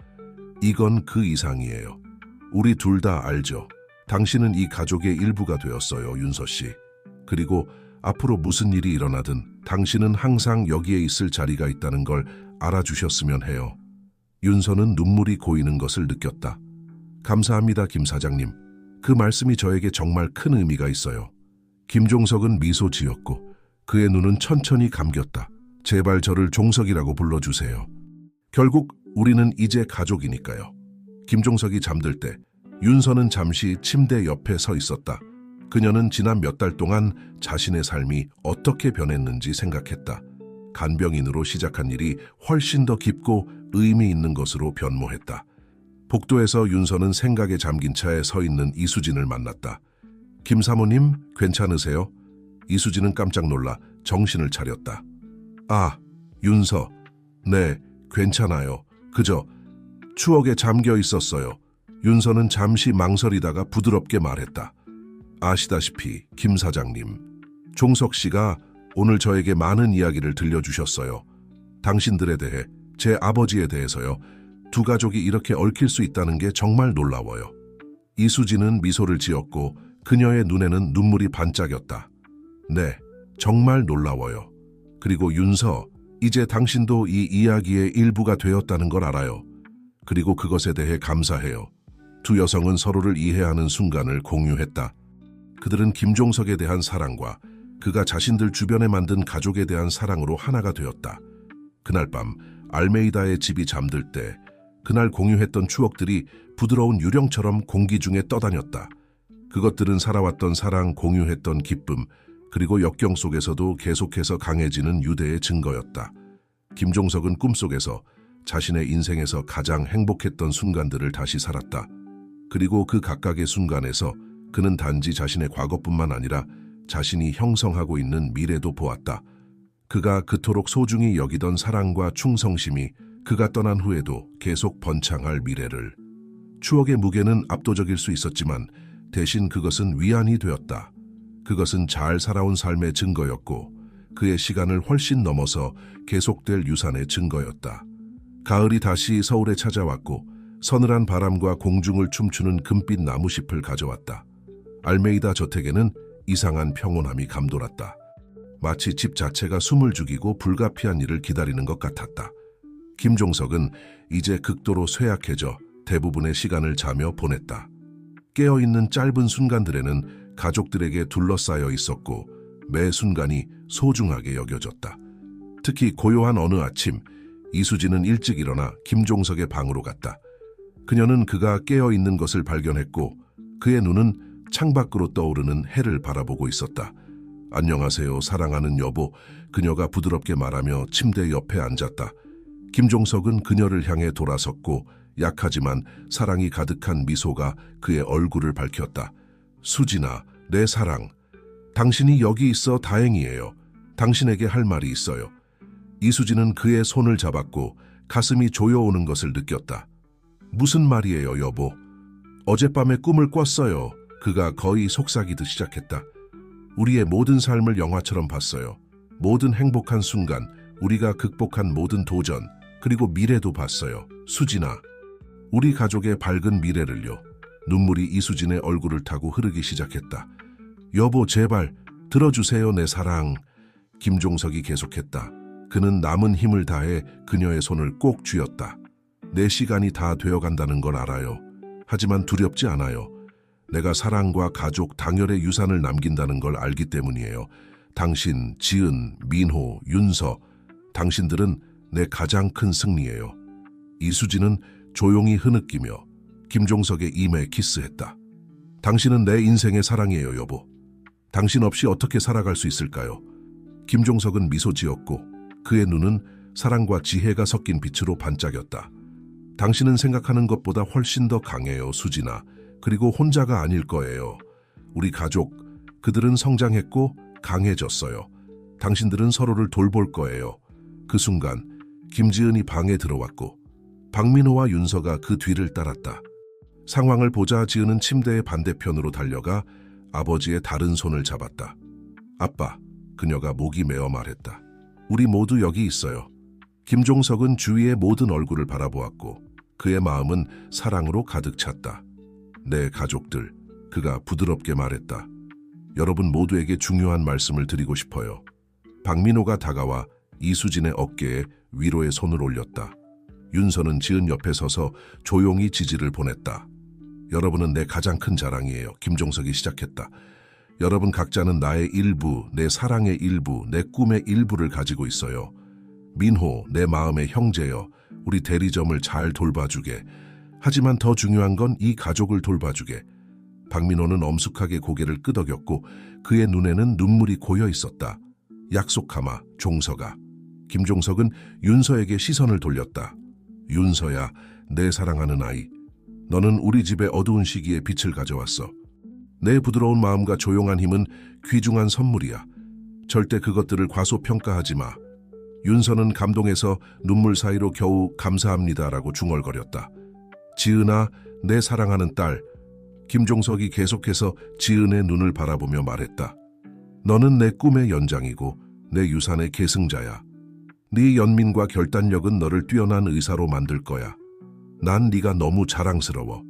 이건 그 이상이에요. 우리 둘 다 알죠. 당신은 이 가족의 일부가 되었어요, 윤서 씨. 그리고 앞으로 무슨 일이 일어나든 당신은 항상 여기에 있을 자리가 있다는 걸 알아주셨으면 해요. 윤서는 눈물이 고이는 것을 느꼈다. 감사합니다, 김 사장님. 그 말씀이 저에게 정말 큰 의미가 있어요. 김종석은 미소 지었고 그의 눈은 천천히 감겼다. 제발 저를 종석이라고 불러주세요. 결국 우리는 이제 가족이니까요. 김종석이 잠들 때 윤서는 잠시 침대 옆에 서 있었다. 그녀는 지난 몇 달 동안 자신의 삶이 어떻게 변했는지 생각했다. 간병인으로 시작한 일이 훨씬 더 깊고 의미 있는 것으로 변모했다. 복도에서 윤서는 생각에 잠긴 차에 서 있는 이수진을 만났다. 김 사모님, 괜찮으세요? 이수진은 깜짝 놀라 정신을 차렸다. 아, 윤서. 네, 괜찮아요. 그저 추억에 잠겨 있었어요. 윤서는 잠시 망설이다가 부드럽게 말했다. 아시다시피 김 사장님, 종석 씨가 오늘 저에게 많은 이야기를 들려주셨어요. 당신들에 대해, 제 아버지에 대해서요. 두 가족이 이렇게 얽힐 수 있다는 게 정말 놀라워요. 이수진은 미소를 지었고 그녀의 눈에는 눈물이 반짝였다. 네, 정말 놀라워요. 그리고 윤서, 이제 당신도 이 이야기의 일부가 되었다는 걸 알아요. 그리고 그것에 대해 감사해요. 두 여성은 서로를 이해하는 순간을 공유했다. 그들은 김종석에 대한 사랑과 그가 자신들 주변에 만든 가족에 대한 사랑으로 하나가 되었다. 그날 밤 알메이다의 집이 잠들 때 그날 공유했던 추억들이 부드러운 유령처럼 공기 중에 떠다녔다. 그것들은 살아왔던 사랑, 공유했던 기쁨, 그리고 역경 속에서도 계속해서 강해지는 유대의 증거였다. 김종석은 꿈속에서 자신의 인생에서 가장 행복했던 순간들을 다시 살았다. 그리고 그 각각의 순간에서 그는 단지 자신의 과거뿐만 아니라 자신이 형성하고 있는 미래도 보았다. 그가 그토록 소중히 여기던 사랑과 충성심이 그가 떠난 후에도 계속 번창할 미래를. 추억의 무게는 압도적일 수 있었지만 대신 그것은 위안이 되었다. 그것은 잘 살아온 삶의 증거였고 그의 시간을 훨씬 넘어서 계속될 유산의 증거였다. 가을이 다시 서울에 찾아왔고 서늘한 바람과 공중을 춤추는 금빛 나무잎을 가져왔다. 알메이다 저택에는 이상한 평온함이 감돌았다. 마치 집 자체가 숨을 죽이고 불가피한 일을 기다리는 것 같았다. 김종석은 이제 극도로 쇠약해져 대부분의 시간을 자며 보냈다. 깨어있는 짧은 순간들에는 가족들에게 둘러싸여 있었고 매 순간이 소중하게 여겨졌다. 특히 고요한 어느 아침, 이수진은 일찍 일어나 김종석의 방으로 갔다. 그녀는 그가 깨어있는 것을 발견했고 그의 눈은 창밖으로 떠오르는 해를 바라보고 있었다. 안녕하세요, 사랑하는 여보. 그녀가 부드럽게 말하며 침대 옆에 앉았다. 김종석은 그녀를 향해 돌아섰고 약하지만 사랑이 가득한 미소가 그의 얼굴을 밝혔다. 수진아, 내 사랑. 당신이 여기 있어 다행이에요. 당신에게 할 말이 있어요. 이수진은 그의 손을 잡았고 가슴이 조여오는 것을 느꼈다. 무슨 말이에요, 여보? 어젯밤에 꿈을 꿨어요. 그가 거의 속삭이듯 시작했다. 우리의 모든 삶을 영화처럼 봤어요. 모든 행복한 순간, 우리가 극복한 모든 도전, 그리고 미래도 봤어요. 수진아, 우리 가족의 밝은 미래를요. 눈물이 이수진의 얼굴을 타고 흐르기 시작했다. 여보, 제발 들어주세요, 내 사랑. 김종석이 계속했다. 그는 남은 힘을 다해 그녀의 손을 꼭 쥐었다. 내 시간이 다 되어간다는 걸 알아요. 하지만 두렵지 않아요. 내가 사랑과 가족, 당열의 유산을 남긴다는 걸 알기 때문이에요. 당신, 지은, 민호, 윤서, 당신들은 내 가장 큰 승리예요. 이수진은 조용히 흐느끼며 김종석의 이마에 키스했다. 당신은 내 인생의 사랑이에요, 여보. 당신 없이 어떻게 살아갈 수 있을까요? 김종석은 미소 지었고 그의 눈은 사랑과 지혜가 섞인 빛으로 반짝였다. 당신은 생각하는 것보다 훨씬 더 강해요, 수진아. 그리고 혼자가 아닐 거예요. 우리 가족, 그들은 성장했고 강해졌어요. 당신들은 서로를 돌볼 거예요. 그 순간 김지은이 방에 들어왔고 박민호와 윤서가 그 뒤를 따랐다. 상황을 보자 지은은 침대의 반대편으로 달려가 아버지의 다른 손을 잡았다. 아빠, 그녀가 목이 메어 말했다. 우리 모두 여기 있어요. 김종석은 주위의 모든 얼굴을 바라보았고 그의 마음은 사랑으로 가득 찼다. 내 가족들, 그가 부드럽게 말했다. 여러분 모두에게 중요한 말씀을 드리고 싶어요. 박민호가 다가와 이수진의 어깨에 위로의 손을 올렸다. 윤서는 지은 옆에 서서 조용히 지지를 보냈다. 여러분은 내 가장 큰 자랑이에요. 김종석이 시작했다. 여러분 각자는 나의 일부, 내 사랑의 일부, 내 꿈의 일부를 가지고 있어요. 민호, 내 마음의 형제여. 우리 대리점을 잘 돌봐주게. 하지만 더 중요한 건 이 가족을 돌봐주게. 박민호는 엄숙하게 고개를 끄덕였고 그의 눈에는 눈물이 고여 있었다. 약속하마, 종석아. 김종석은 윤서에게 시선을 돌렸다. 윤서야, 내 사랑하는 아이. 너는 우리 집의 어두운 시기에 빛을 가져왔어. 내 부드러운 마음과 조용한 힘은 귀중한 선물이야. 절대 그것들을 과소평가하지 마. 윤서는 감동해서 눈물 사이로 겨우 감사합니다라고 중얼거렸다. 지은아, 내 사랑하는 딸. 김종석이 계속해서 지은의 눈을 바라보며 말했다. 너는 내 꿈의 연장이고 내 유산의 계승자야. 네 연민과 결단력은 너를 뛰어난 의사로 만들 거야. 난 네가 너무 자랑스러워.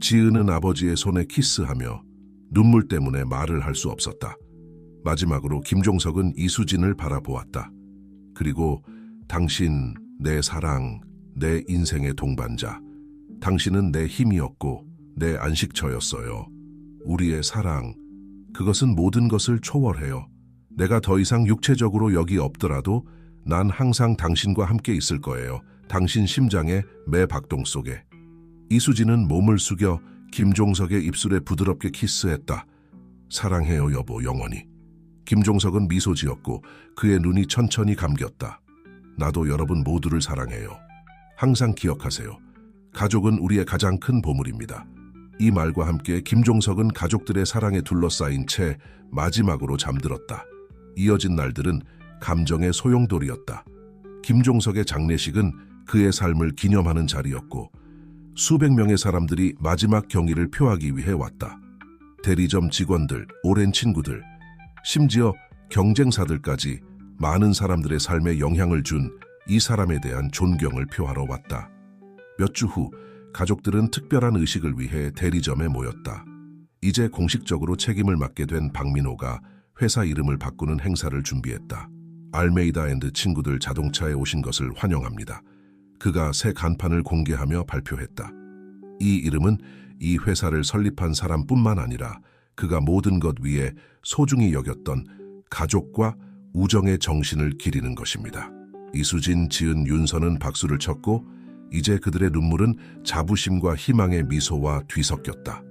지은은 아버지의 손에 키스하며 눈물 때문에 말을 할 수 없었다. 마지막으로 김종석은 이수진을 바라보았다. 그리고 당신, 내 사랑, 내 인생의 동반자. 당신은 내 힘이었고 내 안식처였어요. 우리의 사랑, 그것은 모든 것을 초월해요. 내가 더 이상 육체적으로 여기 없더라도 난 항상 당신과 함께 있을 거예요. 당신 심장의 매 박동 속에. 이수진은 몸을 숙여 김종석의 입술에 부드럽게 키스했다. 사랑해요 여보, 영원히. 김종석은 미소 지었고 그의 눈이 천천히 감겼다. 나도 여러분 모두를 사랑해요. 항상 기억하세요. 가족은 우리의 가장 큰 보물입니다. 이 말과 함께 김종석은 가족들의 사랑에 둘러싸인 채 마지막으로 잠들었다. 이어진 날들은 감정의 소용돌이였다. 김종석의 장례식은 그의 삶을 기념하는 자리였고 수백 명의 사람들이 마지막 경의를 표하기 위해 왔다. 대리점 직원들, 오랜 친구들, 심지어 경쟁사들까지 많은 사람들의 삶에 영향을 준 이 사람에 대한 존경을 표하러 왔다. 몇 주 후 가족들은 특별한 의식을 위해 대리점에 모였다. 이제 공식적으로 책임을 맡게 된 박민호가 회사 이름을 바꾸는 행사를 준비했다. 알메이다 앤드 친구들 자동차에 오신 것을 환영합니다. 그가 새 간판을 공개하며 발표했다. 이 이름은 이 회사를 설립한 사람뿐만 아니라 그가 모든 것 위에 소중히 여겼던 가족과 우정의 정신을 기리는 것입니다. 이수진, 지은, 윤서는 박수를 쳤고 이제 그들의 눈물은 자부심과 희망의 미소와 뒤섞였다.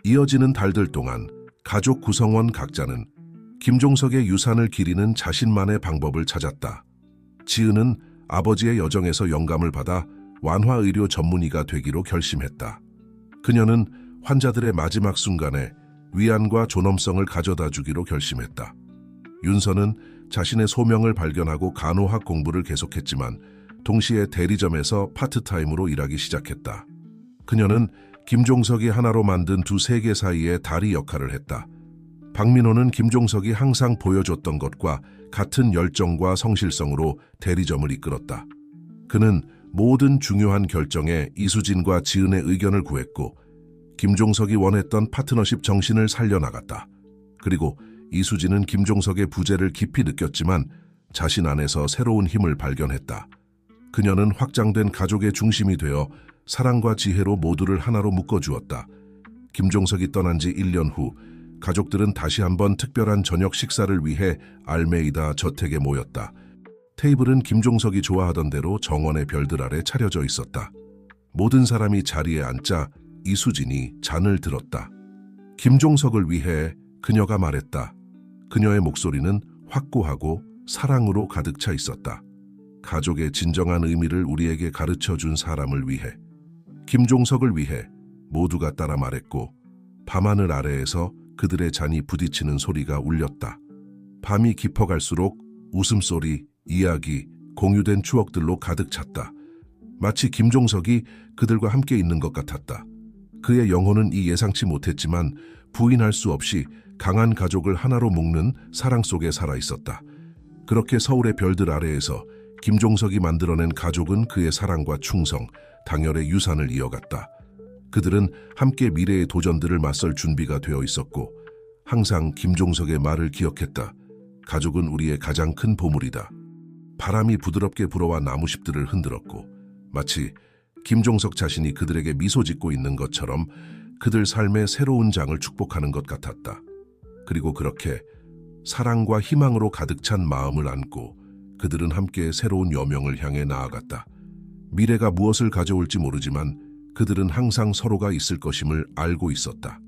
이어지는 달들 동안 가족 구성원 각자는 김종석의 유산을 기리는 자신만의 방법을 찾았다. 지은은 아버지의 여정에서 영감을 받아 완화의료 전문의가 되기로 결심했다. 그녀는 환자들의 마지막 순간에 위안과 존엄성을 가져다 주기로 결심했다. 윤서는 자신의 소명을 발견하고 간호학 공부를 계속했지만 동시에 대리점에서 파트타임으로 일하기 시작했다. 그녀는 김종석이 하나로 만든 두 세계 사이의 다리 역할을 했다. 박민호는 김종석이 항상 보여줬던 것과 같은 열정과 성실성으로 대리점을 이끌었다. 그는 모든 중요한 결정에 이수진과 지은의 의견을 구했고 김종석이 원했던 파트너십 정신을 살려나갔다. 그리고 이수진은 김종석의 부재를 깊이 느꼈지만 자신 안에서 새로운 힘을 발견했다. 그녀는 확장된 가족의 중심이 되어 사랑과 지혜로 모두를 하나로 묶어주었다. 김종석이 떠난 지 1년 후 가족들은 다시 한번 특별한 저녁 식사를 위해 알메이다 저택에 모였다. 테이블은 김종석이 좋아하던 대로 정원의 별들 아래 차려져 있었다. 모든 사람이 자리에 앉자 이수진이 잔을 들었다. 김종석을 위해 그녀가 말했다. 그녀의 목소리는 확고하고 사랑으로 가득 차 있었다. 가족의 진정한 의미를 우리에게 가르쳐준 사람을 위해. 김종석을 위해 모두가 따라 말했고 밤하늘 아래에서 그들의 잔이 부딪히는 소리가 울렸다. 밤이 깊어갈수록 웃음소리, 이야기, 공유된 추억들로 가득 찼다. 마치 김종석이 그들과 함께 있는 것 같았다. 그의 영혼은 이 예상치 못했지만 부인할 수 없이 강한 가족을 하나로 묶는 사랑 속에 살아 있었다. 그렇게 서울의 별들 아래에서 김종석이 만들어낸 가족은 그의 사랑과 충성, 당열의 유산을 이어갔다. 그들은 함께 미래의 도전들을 맞설 준비가 되어 있었고 항상 김종석의 말을 기억했다. 가족은 우리의 가장 큰 보물이다. 바람이 부드럽게 불어와 나무잎들을 흔들었고 마치 김종석 자신이 그들에게 미소 짓고 있는 것처럼 그들 삶의 새로운 장을 축복하는 것 같았다. 그리고 그렇게 사랑과 희망으로 가득 찬 마음을 안고 그들은 함께 새로운 여명을 향해 나아갔다. 미래가 무엇을 가져올지 모르지만 그들은 항상 서로가 있을 것임을 알고 있었다.